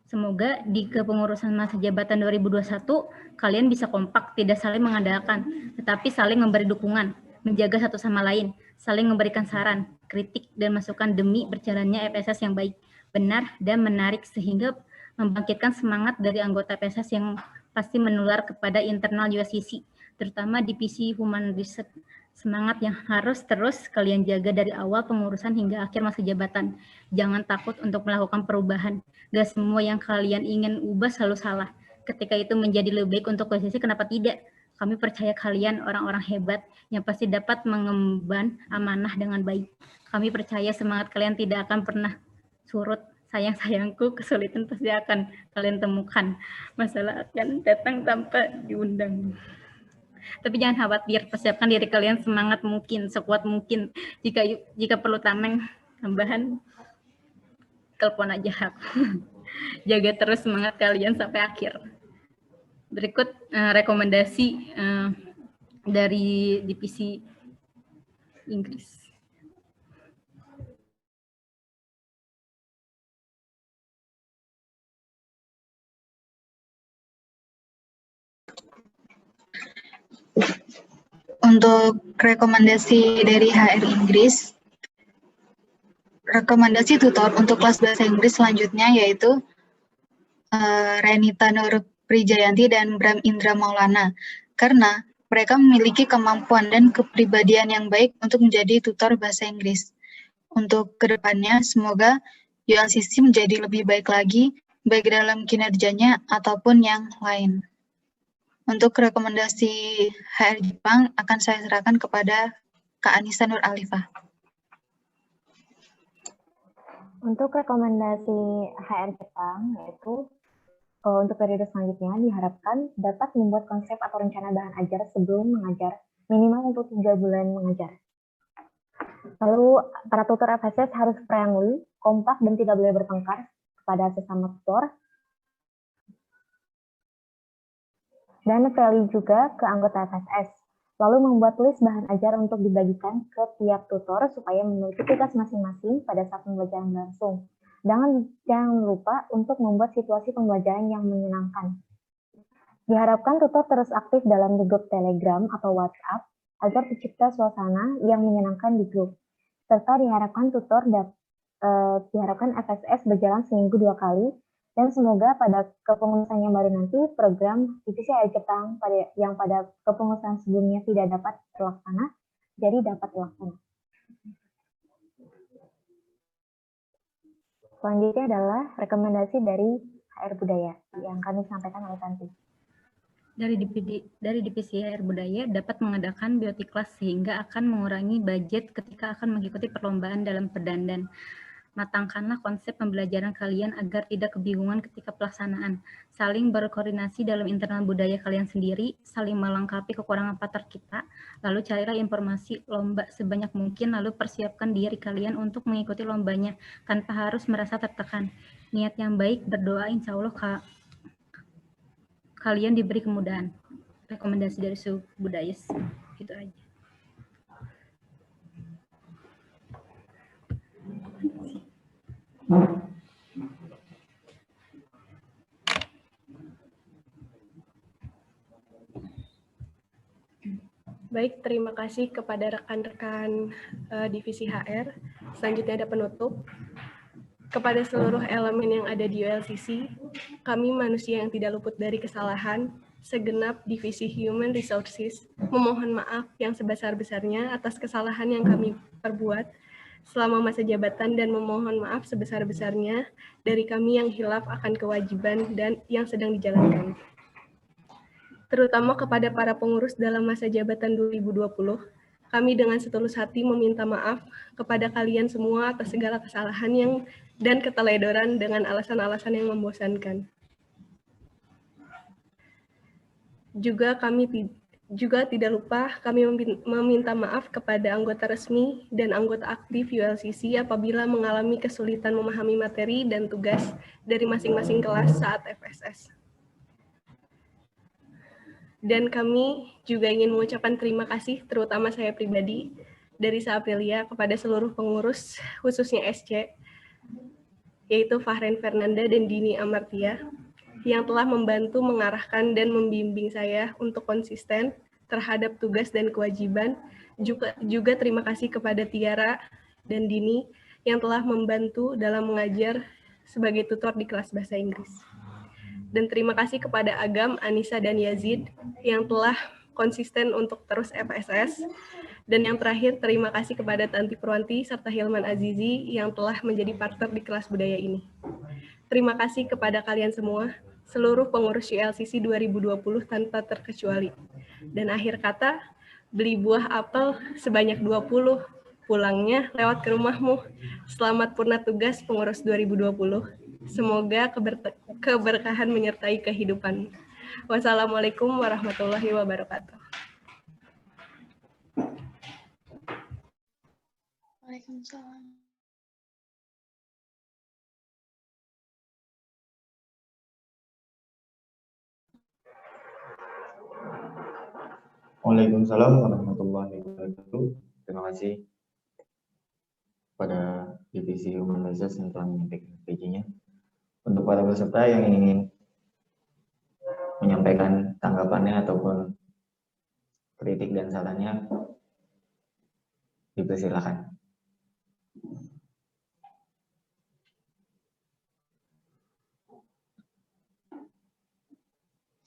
Semoga di kepengurusan masa jabatan 2021, kalian bisa kompak, tidak saling mengandalkan, tetapi saling memberi dukungan, menjaga satu sama lain, saling memberikan saran, kritik, dan masukan demi berjalannya FSS yang baik, benar, dan menarik, sehingga membangkitkan semangat dari anggota FSS yang pasti menular kepada internal USCC, terutama divisi Human Research. Semangat yang harus terus kalian jaga dari awal pengurusan hingga akhir masa jabatan. Jangan takut untuk melakukan perubahan. Gak semua yang kalian ingin ubah selalu salah. Ketika itu menjadi lebih baik untuk posisi, kenapa tidak? Kami percaya kalian orang-orang hebat yang pasti dapat mengemban amanah dengan baik. Kami percaya semangat kalian tidak akan pernah surut. Sayang-sayangku, kesulitan pasti akan kalian temukan. Masalah akan datang tanpa diundang. Tapi jangan khawatir, persiapkan diri kalian semangat mungkin, sekuat mungkin. Jika perlu tambahan, telepon aja aku. Jaga terus semangat kalian sampai akhir. Berikut rekomendasi dari divisi Inggris. Untuk rekomendasi dari HR Inggris, rekomendasi tutor untuk kelas bahasa Inggris selanjutnya yaitu Renita Nur Prijayanti dan Bram Indra Maulana, karena mereka memiliki kemampuan dan kepribadian yang baik untuk menjadi tutor bahasa Inggris. Untuk kedepannya, semoga ULCC menjadi lebih baik lagi, baik dalam kinerjanya ataupun yang lain. Untuk rekomendasi HR Jepang akan saya serahkan kepada Kak Anissa Nur Alifah. Untuk rekomendasi HR Jepang, yaitu untuk periode selanjutnya diharapkan dapat membuat konsep atau rencana bahan ajar sebelum mengajar, minimal untuk 3 bulan mengajar. Lalu para tutor FSS harus friendly, kompak, dan tidak boleh bertengkar kepada sesama tutor. Dan friendly juga ke anggota FSS. Lalu membuat list bahan ajar untuk dibagikan ke tiap tutor supaya memiliki tugas masing-masing pada saat pembelajaran berlangsung. Jangan lupa untuk membuat situasi pembelajaran yang menyenangkan. Diharapkan tutor terus aktif dalam grup Telegram atau WhatsApp agar tercipta suasana yang menyenangkan di grup. Serta diharapkan diharapkan FSS berjalan seminggu 2 kali, dan semoga pada kepengurusan yang baru nanti program divisi HR Jepang yang pada kepengurusan sebelumnya tidak dapat terlaksana, jadi dapat terlaksana. Selanjutnya adalah rekomendasi dari HR Budaya yang kami sampaikan oleh Tanti. Dari divisi HR Budaya dapat mengadakan beauty class sehingga akan mengurangi budget ketika akan mengikuti perlombaan dalam perdandan. Matangkanlah konsep pembelajaran kalian agar tidak kebingungan ketika pelaksanaan. Saling berkoordinasi dalam internal budaya kalian sendiri, saling melengkapi kekurangan partner kita, lalu carilah informasi lomba sebanyak mungkin, lalu persiapkan diri kalian untuk mengikuti lombanya tanpa harus merasa tertekan. Niat yang baik, berdoa, insya Allah kalian diberi kemudahan. Rekomendasi dari Suhu Budaya itu aja. Baik, terima kasih kepada rekan-rekan divisi HR. Selanjutnya ada penutup. Kepada seluruh elemen yang ada di ULCC, kami manusia yang tidak luput dari kesalahan, segenap divisi Human Resources memohon maaf yang sebesar-besarnya atas kesalahan yang kami perbuat selama masa jabatan dan memohon maaf sebesar-besarnya dari kami yang hilaf akan kewajiban dan yang sedang dijalankan. Terutama kepada para pengurus dalam masa jabatan 2020, kami dengan setulus hati meminta maaf kepada kalian semua atas segala kesalahan dan keteledoran dengan alasan-alasan yang membosankan. Juga tidak lupa kami meminta maaf kepada anggota resmi dan anggota aktif ULCC apabila mengalami kesulitan memahami materi dan tugas dari masing-masing kelas saat FSS. Dan kami juga ingin mengucapkan terima kasih, terutama saya pribadi, dari Aprilia kepada seluruh pengurus, khususnya SC, yaitu Fahren Fernanda dan Dini Amartia, yang telah membantu mengarahkan dan membimbing saya untuk konsisten terhadap tugas dan kewajiban. Juga terima kasih kepada Tiara dan Dini, yang telah membantu dalam mengajar sebagai tutor di kelas bahasa Inggris. Dan terima kasih kepada Agam, Anissa, dan Yazid yang telah konsisten untuk terus FSS. Dan yang terakhir, terima kasih kepada Tanti Purwanti serta Hilman Azizi yang telah menjadi partner di kelas budaya ini. Terima kasih kepada kalian semua, seluruh pengurus ULCC 2020 tanpa terkecuali. Dan akhir kata, beli buah apel sebanyak 20, pulangnya lewat ke rumahmu. Selamat purna tugas pengurus 2020. Semoga keberkahan menyertai kehidupan. Wassalamualaikum warahmatullahi wabarakatuh. Waalaikumsalam. Waalaikumsalam warahmatullahi wabarakatuh. Terima kasih pada divisi Human Resources yang telah menyampaikan PJ-nya. Untuk para peserta yang ingin menyampaikan tanggapannya ataupun kritik dan sarannya, dipersilakan.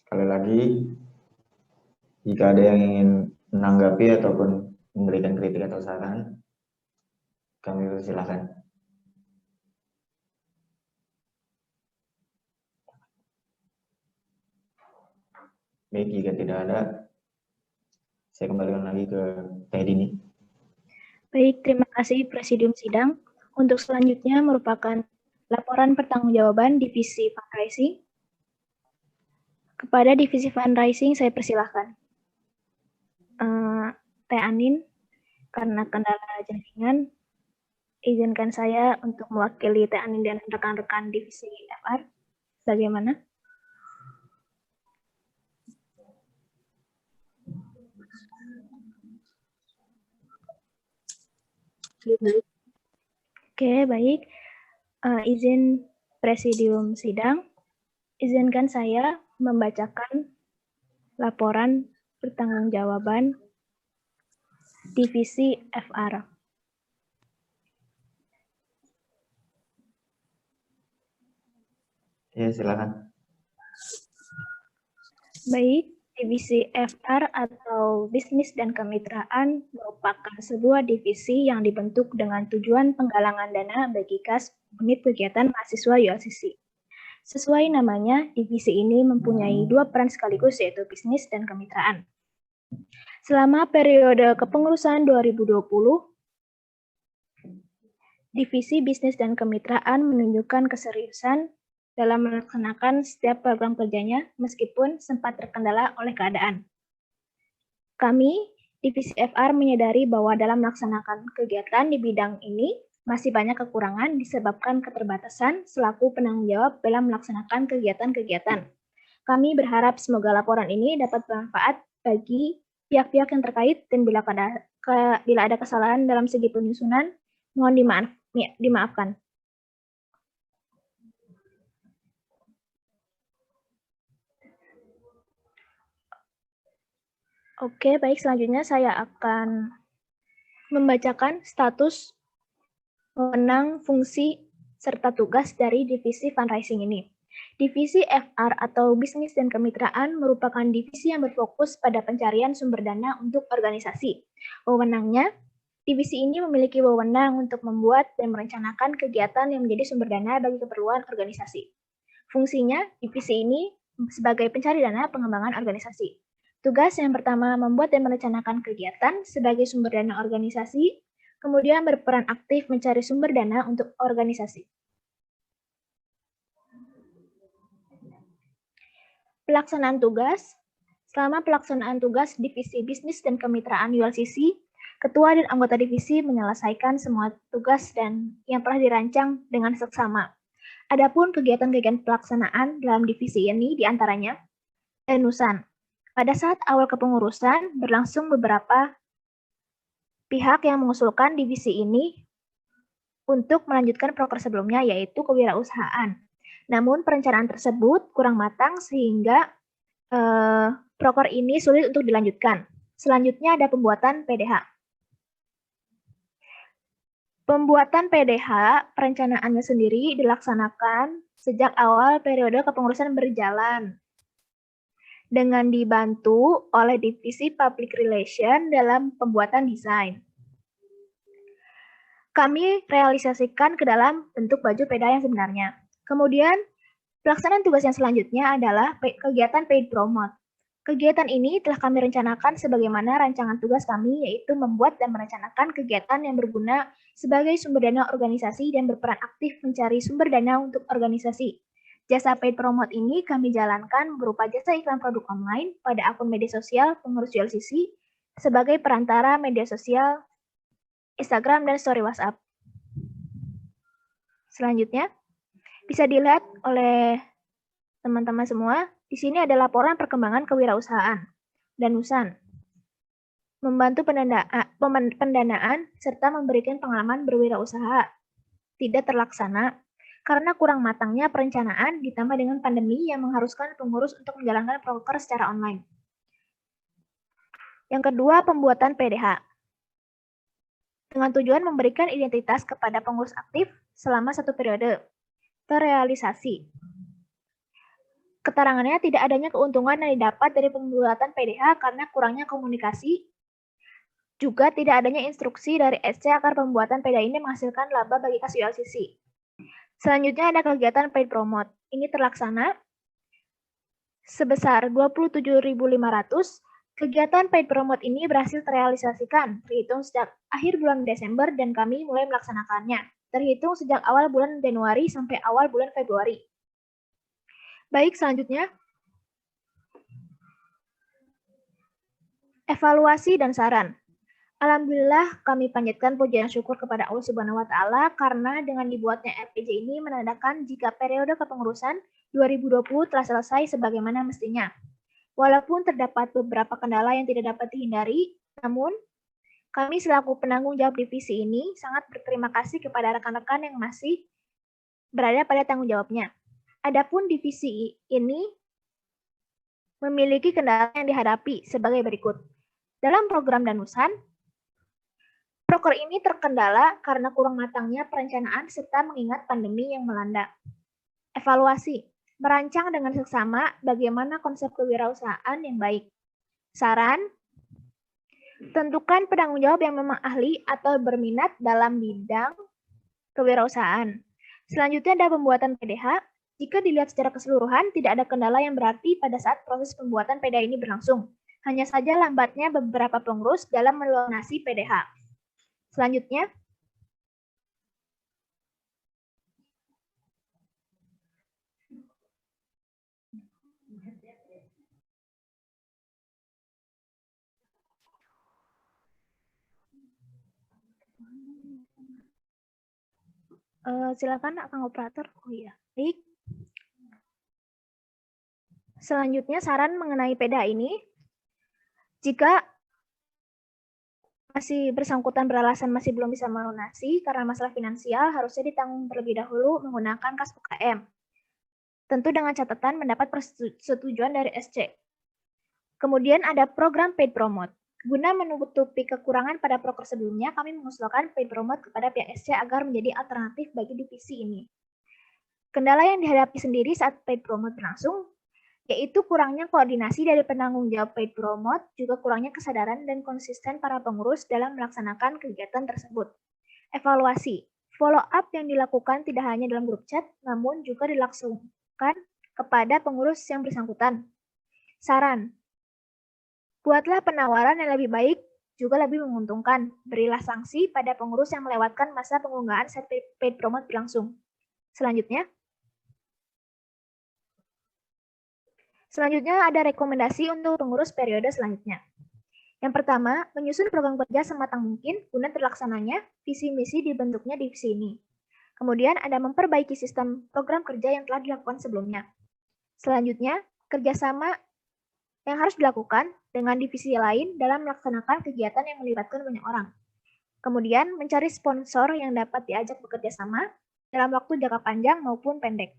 Sekali lagi, jika ada yang ingin menanggapi ataupun memberikan kritik atau saran, kami persilakan. Baik, jika tidak ada, saya kembalikan lagi ke Teh Dini. Baik, terima kasih Presidium Sidang. Untuk selanjutnya merupakan laporan pertanggungjawaban Divisi Fundraising. Kepada Divisi Fundraising, saya persilahkan. Teh Anin, karena kendala jaringan, izinkan saya untuk mewakili Teh Anin dan rekan-rekan divisi FR. Bagaimana? Oke, baik. Izin Presidium Sidang, izinkan saya membacakan laporan pertanggungjawaban Divisi FR. Ya, silakan. Baik, Divisi FR atau Bisnis dan Kemitraan merupakan sebuah divisi yang dibentuk dengan tujuan penggalangan dana bagi kas unit kegiatan mahasiswa ULCC. Sesuai namanya, divisi ini mempunyai dua peran sekaligus, yaitu bisnis dan kemitraan. Selama periode kepengurusan 2020, Divisi Bisnis dan Kemitraan menunjukkan keseriusan dalam melaksanakan setiap program kerjanya meskipun sempat terkendala oleh keadaan. Kami, Divisi FR menyadari bahwa dalam melaksanakan kegiatan di bidang ini masih banyak kekurangan disebabkan keterbatasan selaku penanggung jawab dalam melaksanakan kegiatan-kegiatan. Kami berharap semoga laporan ini dapat bermanfaat bagi pihak-pihak yang terkait dan bila ada kesalahan dalam segi penyusunan, mohon dimaafkan. Oke, baik. Selanjutnya saya akan membacakan status wewenang, fungsi, serta tugas dari divisi fundraising ini. Divisi FR atau Bisnis dan Kemitraan merupakan divisi yang berfokus pada pencarian sumber dana untuk organisasi. Wewenangnya, divisi ini memiliki wewenang untuk membuat dan merencanakan kegiatan yang menjadi sumber dana bagi keperluan organisasi. Fungsinya, divisi ini sebagai pencari dana pengembangan organisasi. Tugas yang pertama, membuat dan merencanakan kegiatan sebagai sumber dana organisasi, kemudian berperan aktif mencari sumber dana untuk organisasi. Pelaksanaan tugas. Selama pelaksanaan tugas Divisi Bisnis dan Kemitraan ULCC, Ketua dan anggota divisi menyelesaikan semua tugas dan yang telah dirancang dengan seksama. Adapun kegiatan-kegiatan pelaksanaan dalam divisi ini diantaranya danusan. Pada saat awal kepengurusan, berlangsung beberapa pihak yang mengusulkan divisi ini untuk melanjutkan proker sebelumnya, yaitu kewirausahaan. Namun perencanaan tersebut kurang matang sehingga proker ini sulit untuk dilanjutkan. Selanjutnya ada pembuatan PDH. Pembuatan PDH, perencanaannya sendiri dilaksanakan sejak awal periode kepengurusan berjalan, dengan dibantu oleh Divisi Public Relation dalam pembuatan desain. Kami realisasikan ke dalam bentuk baju PDA yang sebenarnya. Kemudian, pelaksanaan tugas yang selanjutnya adalah kegiatan paid promote. Kegiatan ini telah kami rencanakan sebagaimana rancangan tugas kami, yaitu membuat dan merencanakan kegiatan yang berguna sebagai sumber dana organisasi dan berperan aktif mencari sumber dana untuk organisasi. Jasa paid promote ini kami jalankan berupa jasa iklan produk online pada akun media sosial pengurus ULCC sebagai perantara media sosial Instagram dan story WhatsApp. Selanjutnya, bisa dilihat oleh teman-teman semua, di sini ada laporan perkembangan kewirausahaan danusan, membantu pendanaan serta memberikan pengalaman berwirausaha tidak terlaksana karena kurang matangnya perencanaan ditambah dengan pandemi yang mengharuskan pengurus untuk menjalankan proker secara online. Yang kedua, pembuatan PDH. Dengan tujuan memberikan identitas kepada pengurus aktif selama satu periode. Terrealisasi. Keterangannya tidak adanya keuntungan yang didapat dari pembuatan PDH karena kurangnya komunikasi. Juga tidak adanya instruksi dari SC agar pembuatan PDH ini menghasilkan laba bagi kas ULCC. Selanjutnya ada kegiatan paid promote. Ini terlaksana sebesar 27.500. Kegiatan paid promote ini berhasil terrealisasikan terhitung sejak akhir bulan Desember dan kami mulai melaksanakannya. Terhitung sejak awal bulan Januari sampai awal bulan Februari. Baik, selanjutnya evaluasi dan saran. Alhamdulillah kami panjatkan pujian syukur kepada Allah Subhanahu wa taala karena dengan dibuatnya RPJ ini menandakan jika periode kepengurusan 2020 telah selesai sebagaimana mestinya. Walaupun terdapat beberapa kendala yang tidak dapat dihindari, namun kami selaku penanggung jawab divisi ini sangat berterima kasih kepada rekan-rekan yang masih berada pada tanggung jawabnya. Adapun divisi ini memiliki kendala yang dihadapi sebagai berikut. Dalam program Danusan, proker ini terkendala karena kurang matangnya perencanaan serta mengingat pandemi yang melanda. Evaluasi, merancang dengan seksama bagaimana konsep kewirausahaan yang baik. Saran, tentukan penanggung jawab yang memang ahli atau berminat dalam bidang kewirausahaan. Selanjutnya ada pembuatan PDH. Jika dilihat secara keseluruhan, tidak ada kendala yang berarti pada saat proses pembuatan PDH ini berlangsung. Hanya saja lambatnya beberapa pengurus dalam melunasi PDH. Selanjutnya, silakan Kang Operator. Oh iya, baik. Selanjutnya saran mengenai PDH ini, jika masih bersangkutan beralasan masih belum bisa melunasi karena masalah finansial, harusnya ditanggung terlebih dahulu menggunakan kas UKM. Tentu dengan catatan mendapat persetujuan dari SC. Kemudian ada program paid promote. Guna menutupi kekurangan pada proker sebelumnya, kami mengusulkan paid promote kepada pihak SC agar menjadi alternatif bagi divisi ini. Kendala yang dihadapi sendiri saat paid promote berlangsung, yaitu kurangnya koordinasi dari penanggung jawab paid promote, juga kurangnya kesadaran dan konsisten para pengurus dalam melaksanakan kegiatan tersebut. Evaluasi, follow up yang dilakukan tidak hanya dalam grup chat, namun juga dilangsungkan kepada pengurus yang bersangkutan. Saran, buatlah penawaran yang lebih baik, juga lebih menguntungkan. Berilah sanksi pada pengurus yang melewatkan masa pengunggahan saat paid promote berlangsung. Selanjutnya ada rekomendasi untuk pengurus periode selanjutnya. Yang pertama, menyusun program kerja sematang mungkin guna terlaksananya visi misi dibentuknya divisi ini. Kemudian ada memperbaiki sistem program kerja yang telah dilakukan sebelumnya. Selanjutnya, kerjasama yang harus dilakukan dengan divisi lain dalam melaksanakan kegiatan yang melibatkan banyak orang. Kemudian, mencari sponsor yang dapat diajak bekerja sama dalam waktu jangka panjang maupun pendek.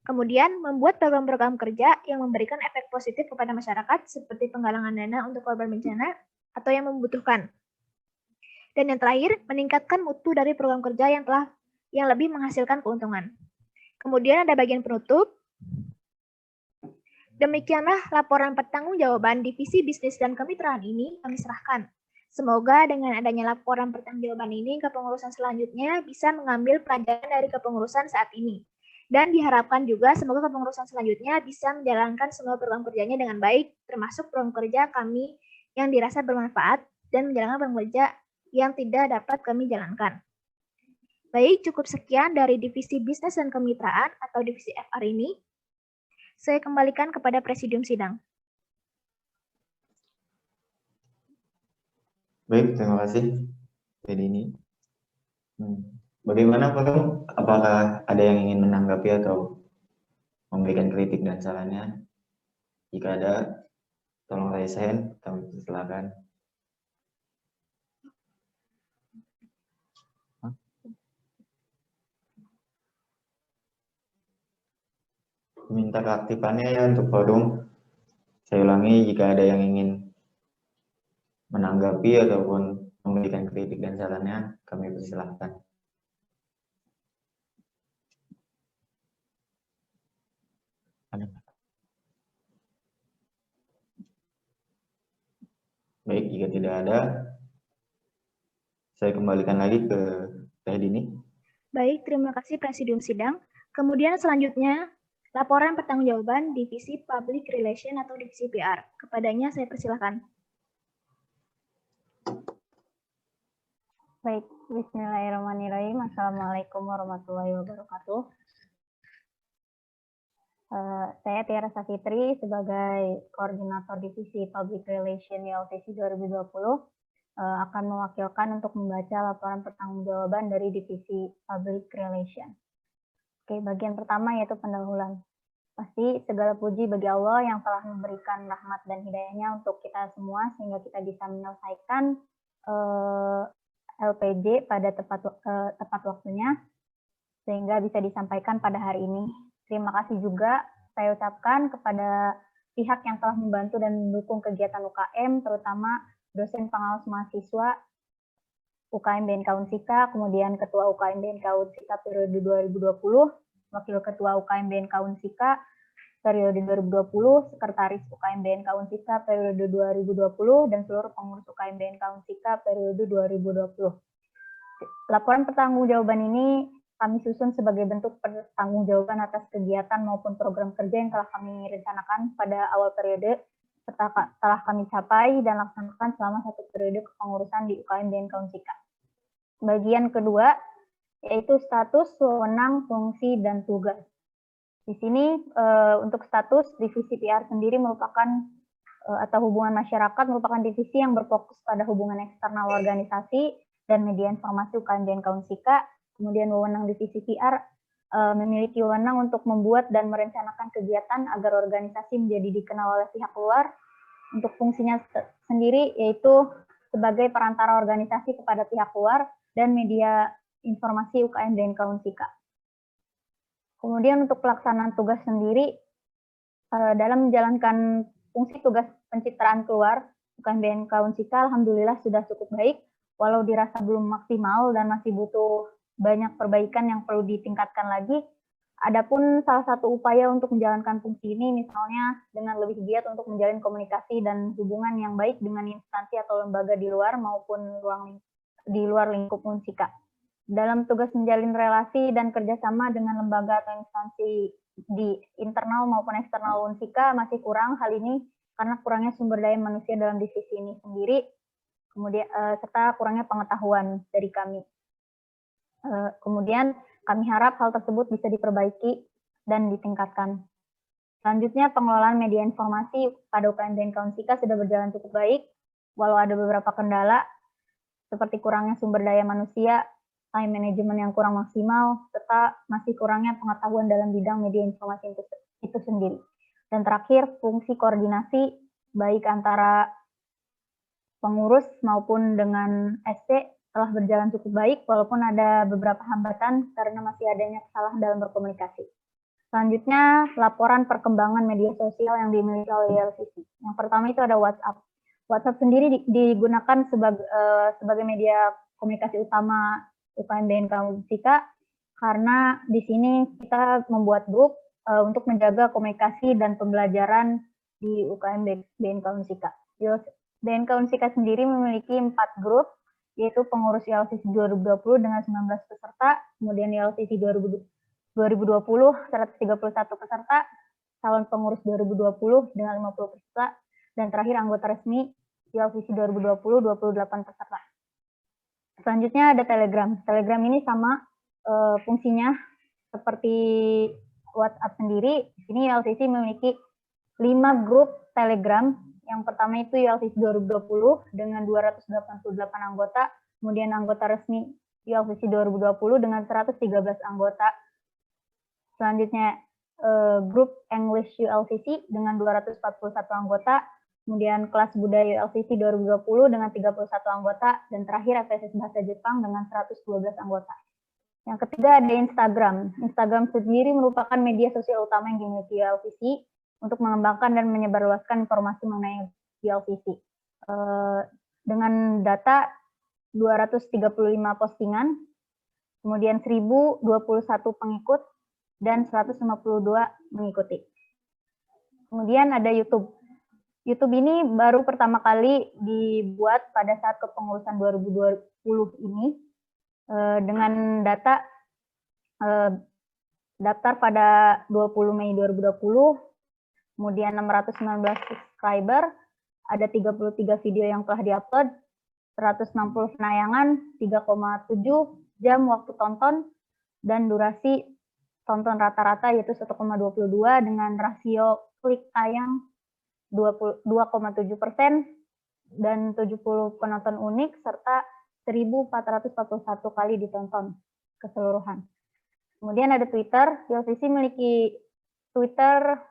Kemudian, membuat program-program kerja yang memberikan efek positif kepada masyarakat seperti penggalangan dana untuk korban bencana atau yang membutuhkan. Dan yang terakhir, meningkatkan mutu dari program kerja yang lebih menghasilkan keuntungan. Kemudian ada bagian penutup. Demikianlah laporan pertanggungjawaban divisi bisnis dan kemitraan ini kami serahkan. Semoga dengan adanya laporan pertanggungjawaban ini, kepengurusan selanjutnya bisa mengambil pelajaran dari kepengurusan saat ini. Dan diharapkan juga semoga kepengurusan selanjutnya bisa menjalankan semua program kerjanya dengan baik, termasuk program kerja kami yang dirasa bermanfaat dan menjalankan program kerja yang tidak dapat kami jalankan. Baik, cukup sekian dari divisi bisnis dan kemitraan atau divisi FR ini. Saya kembalikan kepada Presidium Sidang. Baik, terima kasih. Jadi ini. Bagaimana Pak? Apakah ada yang ingin menanggapi atau memberikan kritik dan sarannya? Jika ada, tolong raise hand, kami persilakan. Minta keaktifannya ya untuk forum. Saya ulangi, jika ada yang ingin menanggapi ataupun memberikan kritik dan sarannya, kami persilahkan. Baik, jika tidak ada, saya kembalikan lagi ke Teh Dini. Baik, terima kasih Presidium Sidang. Kemudian selanjutnya, laporan pertanggungjawaban Divisi Public Relation atau Divisi PR. Kepadanya saya persilahkan. Baik, bismillahirrahmanirrahim. Assalamualaikum warahmatullahi wabarakatuh. Saya Tiara Safitri sebagai Koordinator Divisi Public Relation YLTC 2020. akan mewakilkan untuk membaca laporan pertanggungjawaban dari Divisi Public Relation. Oke, bagian pertama yaitu pendahuluan. Pasti segala puji bagi Allah yang telah memberikan rahmat dan hidayahnya untuk kita semua sehingga kita bisa menyelesaikan LPJ pada tepat waktunya sehingga bisa disampaikan pada hari ini. Terima kasih juga saya ucapkan kepada pihak yang telah membantu dan mendukung kegiatan UKM, terutama dosen pengawas mahasiswa UKM BNK Unsika, kemudian Ketua UKM BNK Unsika periode 2020, Wakil Ketua UKM BNK Unsika periode 2020, Sekretaris UKM BNK Unsika periode 2020, dan seluruh pengurus UKM BNK Unsika periode 2020. Laporan pertanggungjawaban ini kami susun sebagai bentuk pertanggungjawaban atas kegiatan maupun program kerja yang telah kami rencanakan pada awal periode, serta telah kami capai dan laksanakan selama 1 periode kepengurusan di UKM BNK Unsika. Bagian kedua, yaitu status, wewenang, fungsi, dan tugas. Di sini untuk status, divisi PR sendiri merupakan atau hubungan masyarakat merupakan divisi yang berfokus pada hubungan eksternal organisasi dan media informasi UKM BNK Unsika. Kemudian wewenang divisi PR memiliki wewenang untuk membuat dan merencanakan kegiatan agar organisasi menjadi dikenal oleh pihak luar. Untuk fungsinya sendiri yaitu sebagai perantara organisasi kepada pihak luar dan media informasi UKM BNK Unsika. Kemudian untuk pelaksanaan tugas sendiri, dalam menjalankan fungsi tugas pencitraan keluar, UKM BNK Unsika alhamdulillah sudah cukup baik, walau dirasa belum maksimal dan masih butuh banyak perbaikan yang perlu ditingkatkan lagi. Adapun salah satu upaya untuk menjalankan fungsi ini misalnya dengan lebih giat untuk menjalin komunikasi dan hubungan yang baik dengan instansi atau lembaga di luar maupun di luar lingkup Unsika. Dalam tugas menjalin relasi dan kerjasama dengan lembaga atau instansi di internal maupun eksternal Unsika masih kurang hal ini karena kurangnya sumber daya manusia dalam divisi ini sendiri, kemudian serta kurangnya pengetahuan dari kami. Kemudian kami harap hal tersebut bisa diperbaiki dan ditingkatkan. Selanjutnya, pengelolaan media informasi pada UKM BNK Unsika sudah berjalan cukup baik, walau ada beberapa kendala, seperti kurangnya sumber daya manusia, time management yang kurang maksimal, serta masih kurangnya pengetahuan dalam bidang media informasi itu sendiri. Dan terakhir, fungsi koordinasi baik antara pengurus maupun dengan SC telah berjalan cukup baik, walaupun ada beberapa hambatan karena masih adanya kesalahan dalam berkomunikasi. Selanjutnya, laporan perkembangan media sosial yang dimiliki oleh YLCC. Yang pertama itu ada WhatsApp. WhatsApp sendiri digunakan sebagai media komunikasi utama UKM BNK Unsika, karena di sini kita membuat grup untuk menjaga komunikasi dan pembelajaran di UKM BNK Unsika. BNK Unsika sendiri memiliki 4 grup, yaitu pengurus YLCC 2020 dengan 19 peserta, kemudian YLCC 2020 131 peserta, calon pengurus 2020 dengan 50 peserta, dan terakhir anggota resmi YLCC 2020 28 peserta. Selanjutnya ada Telegram. Telegram ini sama fungsinya seperti WhatsApp sendiri. Di sini YLCC memiliki 5 grup Telegram. Yang pertama itu YLCC 2020 dengan 288 anggota, kemudian anggota resmi YLCC 2020 dengan 113 anggota. Selanjutnya grup English YLCC dengan 241 anggota, kemudian kelas budaya YLCC 2020 dengan 31 anggota, dan terakhir FSS Bahasa Jepang dengan 112 anggota. Yang ketiga ada Instagram. Instagram sendiri merupakan media sosial utama yang dimiliki YLCC untuk mengembangkan dan menyebarluaskan informasi mengenai YLCC. Dengan data 235 postingan, kemudian 1021 pengikut, dan 152 mengikuti. Kemudian ada YouTube. YouTube ini baru pertama kali dibuat pada saat kepengurusan 2020 ini, dengan data daftar pada 20 Mei 2020, kemudian 619 subscriber, ada 33 video yang telah diupload, 160 penayangan, 3,7 jam waktu tonton, dan durasi tonton rata-rata yaitu 1,22 dengan rasio klik tayang 2,7%, dan 70 penonton unik serta 1.441 kali ditonton keseluruhan. Kemudian ada Twitter. YLCC memiliki Twitter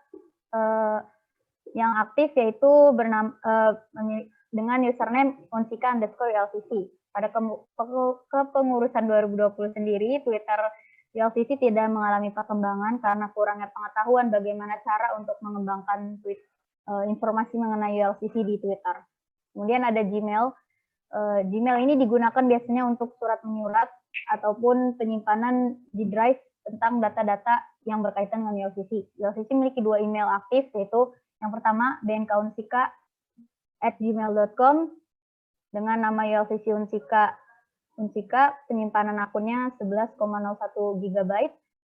yang aktif yaitu dengan username onsika_YLCC. Pada kepengurusan 2020 sendiri, Twitter YLCC tidak mengalami perkembangan karena kurangnya pengetahuan bagaimana cara untuk mengembangkan informasi mengenai YLCC di Twitter. Kemudian ada Gmail. Gmail ini digunakan biasanya untuk surat menyurat ataupun penyimpanan di drive tentang data-data yang berkaitan dengan YLCC. YLCC memiliki 2 email aktif, yaitu yang pertama bnkaunsika@gmail.com dengan nama YLCC Unsika, penyimpanan akunnya 11,01 GB.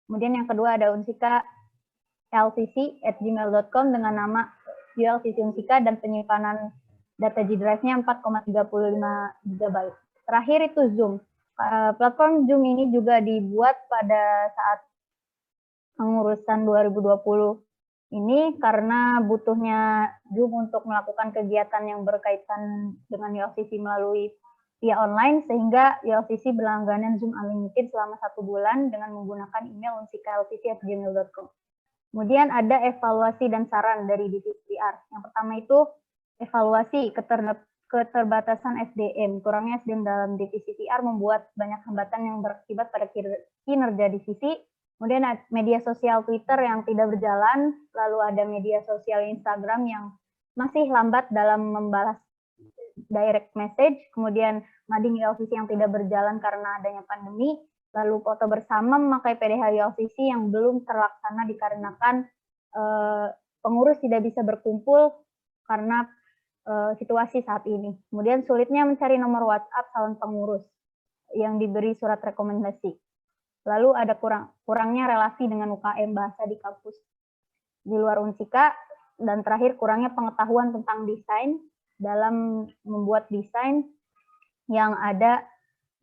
Kemudian yang kedua ada unsika_lcc@gmail.com dengan nama YLCC Unsika dan penyimpanan data G Drive-nya 4,35 GB. Terakhir itu Zoom. Platform Zoom ini juga dibuat pada saat pengurusan 2020 ini karena butuhnya Zoom untuk melakukan kegiatan yang berkaitan dengan YLCC melalui via online, sehingga YLCC berlangganan Zoom Unlimited selama 1 bulan dengan menggunakan email unsika.lcc@gmail.com. Kemudian ada evaluasi dan saran dari divisi PR. Yang pertama itu evaluasi keterbatasan SDM. Kurangnya SDM dalam divisi PR membuat banyak hambatan yang berakibat pada kinerja divisi. Kemudian media sosial Twitter yang tidak berjalan, lalu ada media sosial Instagram yang masih lambat dalam membalas direct message, kemudian mading YLCC yang tidak berjalan karena adanya pandemi, lalu foto bersama memakai PDH YLCC yang belum terlaksana dikarenakan pengurus tidak bisa berkumpul karena situasi saat ini. Kemudian sulitnya mencari nomor WhatsApp calon pengurus yang diberi surat rekomendasi. Lalu ada kurangnya relasi dengan UKM bahasa di kampus di luar Unsika, dan terakhir kurangnya pengetahuan tentang desain dalam membuat desain yang ada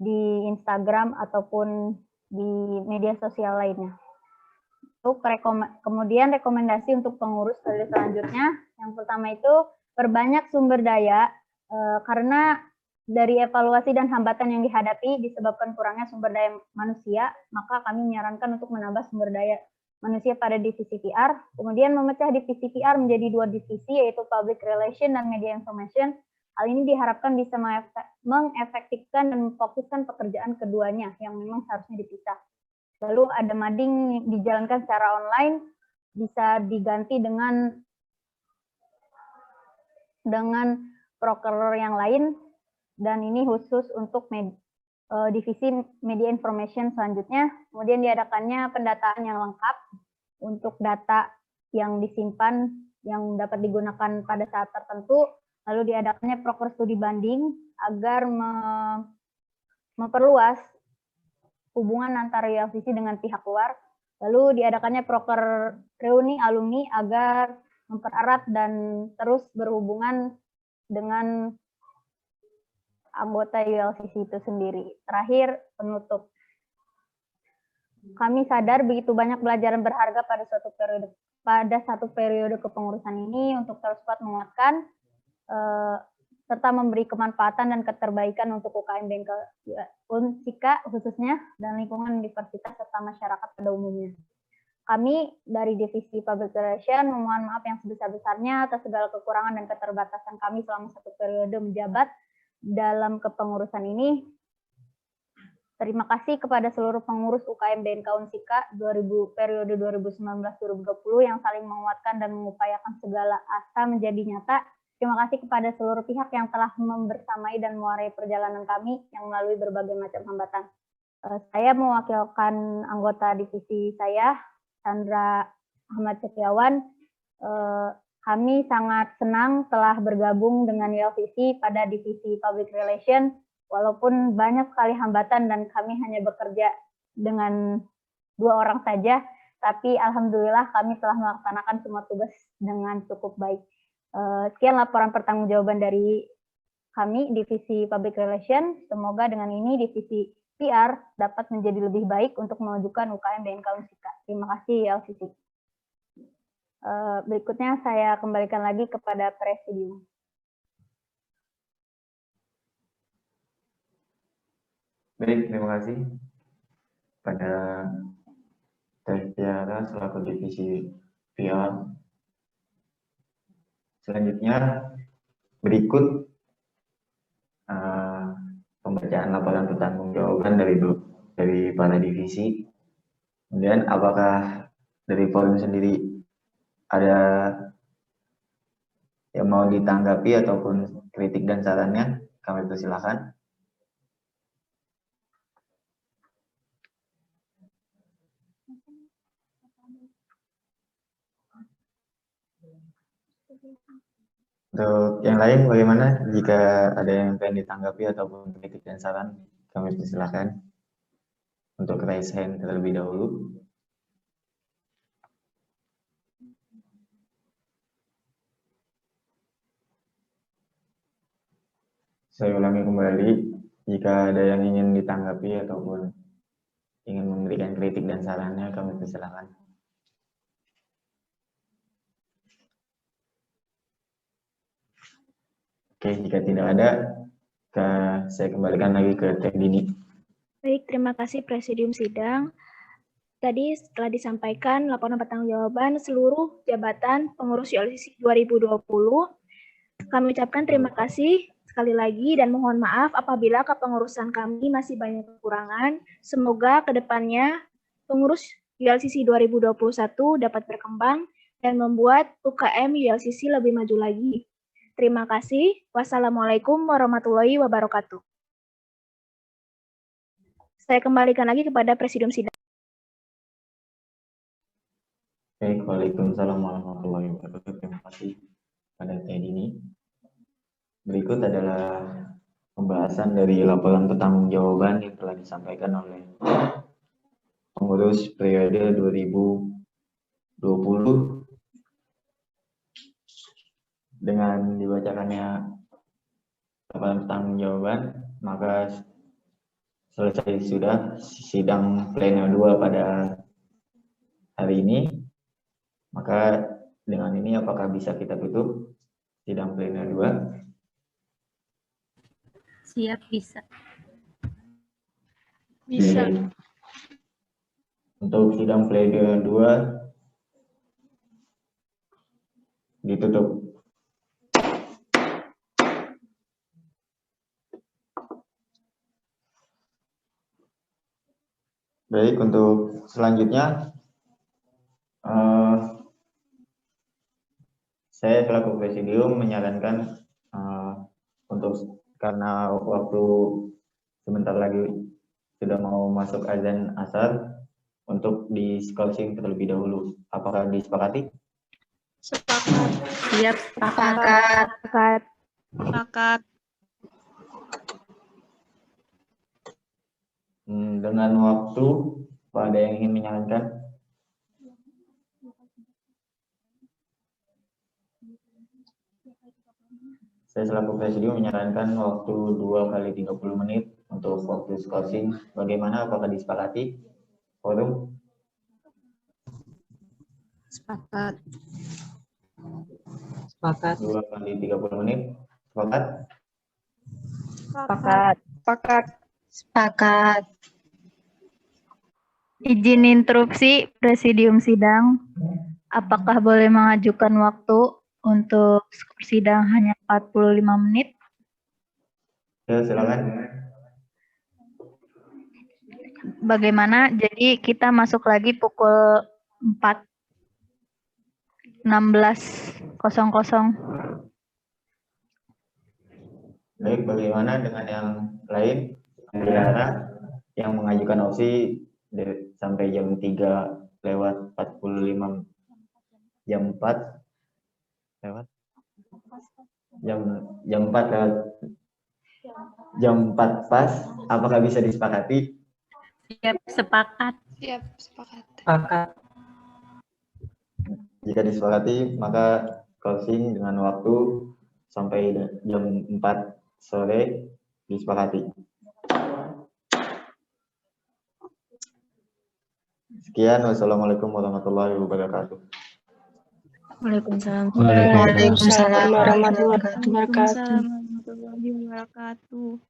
di Instagram ataupun di media sosial lainnya. Kemudian rekomendasi untuk pengurus selanjutnya, yang pertama itu perbanyak sumber daya, karena dari evaluasi dan hambatan yang dihadapi disebabkan kurangnya sumber daya manusia, maka kami menyarankan untuk menambah sumber daya manusia pada divisi PR. Kemudian memecah divisi PR menjadi 2 divisi, yaitu Public Relation dan Media Information. Hal ini diharapkan bisa mengefektifkan dan memfokuskan pekerjaan keduanya yang memang seharusnya dipisah. Lalu ada mading dijalankan secara online, bisa diganti dengan proker yang lain, dan ini khusus untuk divisi Media Information selanjutnya. Kemudian diadakannya pendataan yang lengkap untuk data yang disimpan yang dapat digunakan pada saat tertentu. Lalu diadakannya proker studi banding agar memperluas hubungan antara YLCC dengan pihak luar. Lalu diadakannya proker reuni alumni agar mempererat dan terus berhubungan dengan anggota YLCC itu sendiri. Terakhir, penutup. Kami sadar begitu banyak pelajaran berharga pada satu periode kepengurusan ini untuk terus kuat menguatkan serta memberi kemanfaatan dan keterbaikan untuk UKM BNK Unsika khususnya dan lingkungan universitas serta masyarakat pada umumnya. Kami dari Divisi Public Relation memohon maaf yang sebesar-besarnya atas segala kekurangan dan keterbatasan kami selama 1 periode menjabat dalam kepengurusan ini. Terima kasih kepada seluruh pengurus UKM BNK Unsika periode 2019-2020 yang saling menguatkan dan mengupayakan segala asa menjadi nyata. Terima kasih kepada seluruh pihak yang telah membersamai dan mewarai perjalanan kami yang melalui berbagai macam hambatan. Saya mewakilkan anggota divisi saya, Chandra Ahmad Setiawan. Kami sangat senang telah bergabung dengan YLCC pada divisi Public Relation, walaupun banyak sekali hambatan dan kami hanya bekerja dengan 2 orang saja, tapi alhamdulillah kami telah melaksanakan semua tugas dengan cukup baik. Sekian laporan pertanggungjawaban dari kami, Divisi Public Relation. Semoga dengan ini Divisi PR dapat menjadi lebih baik untuk memajukan UKM BNK Unsika. Terima kasih YLCC. Berikutnya saya kembalikan lagi kepada Presidium. Baik, terima kasih pada Tiara selaku divisi PR. Selanjutnya berikut pembacaan laporan pertanggungjawaban dari para divisi. Kemudian apakah dari forum sendiri ada yang mau ditanggapi ataupun kritik dan sarannya, kami persilahkan. Untuk yang lain bagaimana? Jika ada yang pengen ditanggapi ataupun kritik dan saran, kami persilahkan untuk raise hand terlebih dahulu. Saya ulangi kembali, jika ada yang ingin ditanggapi ataupun ingin memberikan kritik dan sarannya, kami persilahkan. Oke, jika tidak ada, saya kembalikan lagi ke Teh Dini. Baik, terima kasih Presidium Sidang. Tadi setelah disampaikan laporan pertanggungjawaban seluruh jabatan pengurus YLCC 2020, kami ucapkan terima kasih sekali lagi dan mohon maaf apabila kepengurusan kami masih banyak kekurangan. Semoga kedepannya pengurus YLCC 2021 dapat berkembang dan membuat UKM YLCC lebih maju lagi. Terima kasih. Wassalamualaikum warahmatullahi wabarakatuh. Saya kembalikan lagi kepada Presidium Sidang. Baik, waalaikumsalam warahmatullahi wabarakatuh. Terima kasih pada Teh Dini. Berikut adalah pembahasan dari laporan pertanggungjawaban yang telah disampaikan oleh pengurus periode 2020. Dengan dibacakannya laporan pertanggungjawaban, maka selesai sudah sidang pleno 2 pada hari ini. Maka dengan ini apakah bisa kita tutup sidang pleno 2? Siap, bisa. Bisa. Untuk sidang pleno 2 ditutup. Baik, untuk selanjutnya saya selaku presidium menyarankan untuk karena waktu sebentar lagi sudah mau masuk azan asar untuk diskorsing terlebih dahulu. Apakah disepakati? Sepakat. Siap, Sepakat. Sepakat. Dengan waktu, apa ada yang ingin menyarankan? Saya selaku presidium menyarankan waktu 2 kali 30 menit untuk waktu skorsing. Bagaimana? Apakah disepakati? Forum? Sepakat. Sepakat. 2 kali 30 menit. Sepakat? Sepakat. Sepakat. Sepakat. Izin interupsi Presidium Sidang. Apakah boleh mengajukan waktu untuk skor sidang hanya 45 menit? Ya, silakan. Bagaimana? Jadi kita masuk lagi pukul 4.16.00. Baik, bagaimana dengan yang lain? Ada yang mengajukan opsi sampai jam 3 lewat 45, jam 4 lewat jam 4 lewat jam 4 pas. Apakah bisa disepakati? Siap, sepakat. Siap, sepakat. Sepakat. Jika disepakati, maka closing dengan waktu sampai jam 4 sore disepakati. Sekian, wassalamualaikum warahmatullahi wabarakatuh. Waalaikumsalam. Waalaikumsalam warahmatullahi warahmatullahi wabarakatuh. wabarakatuh.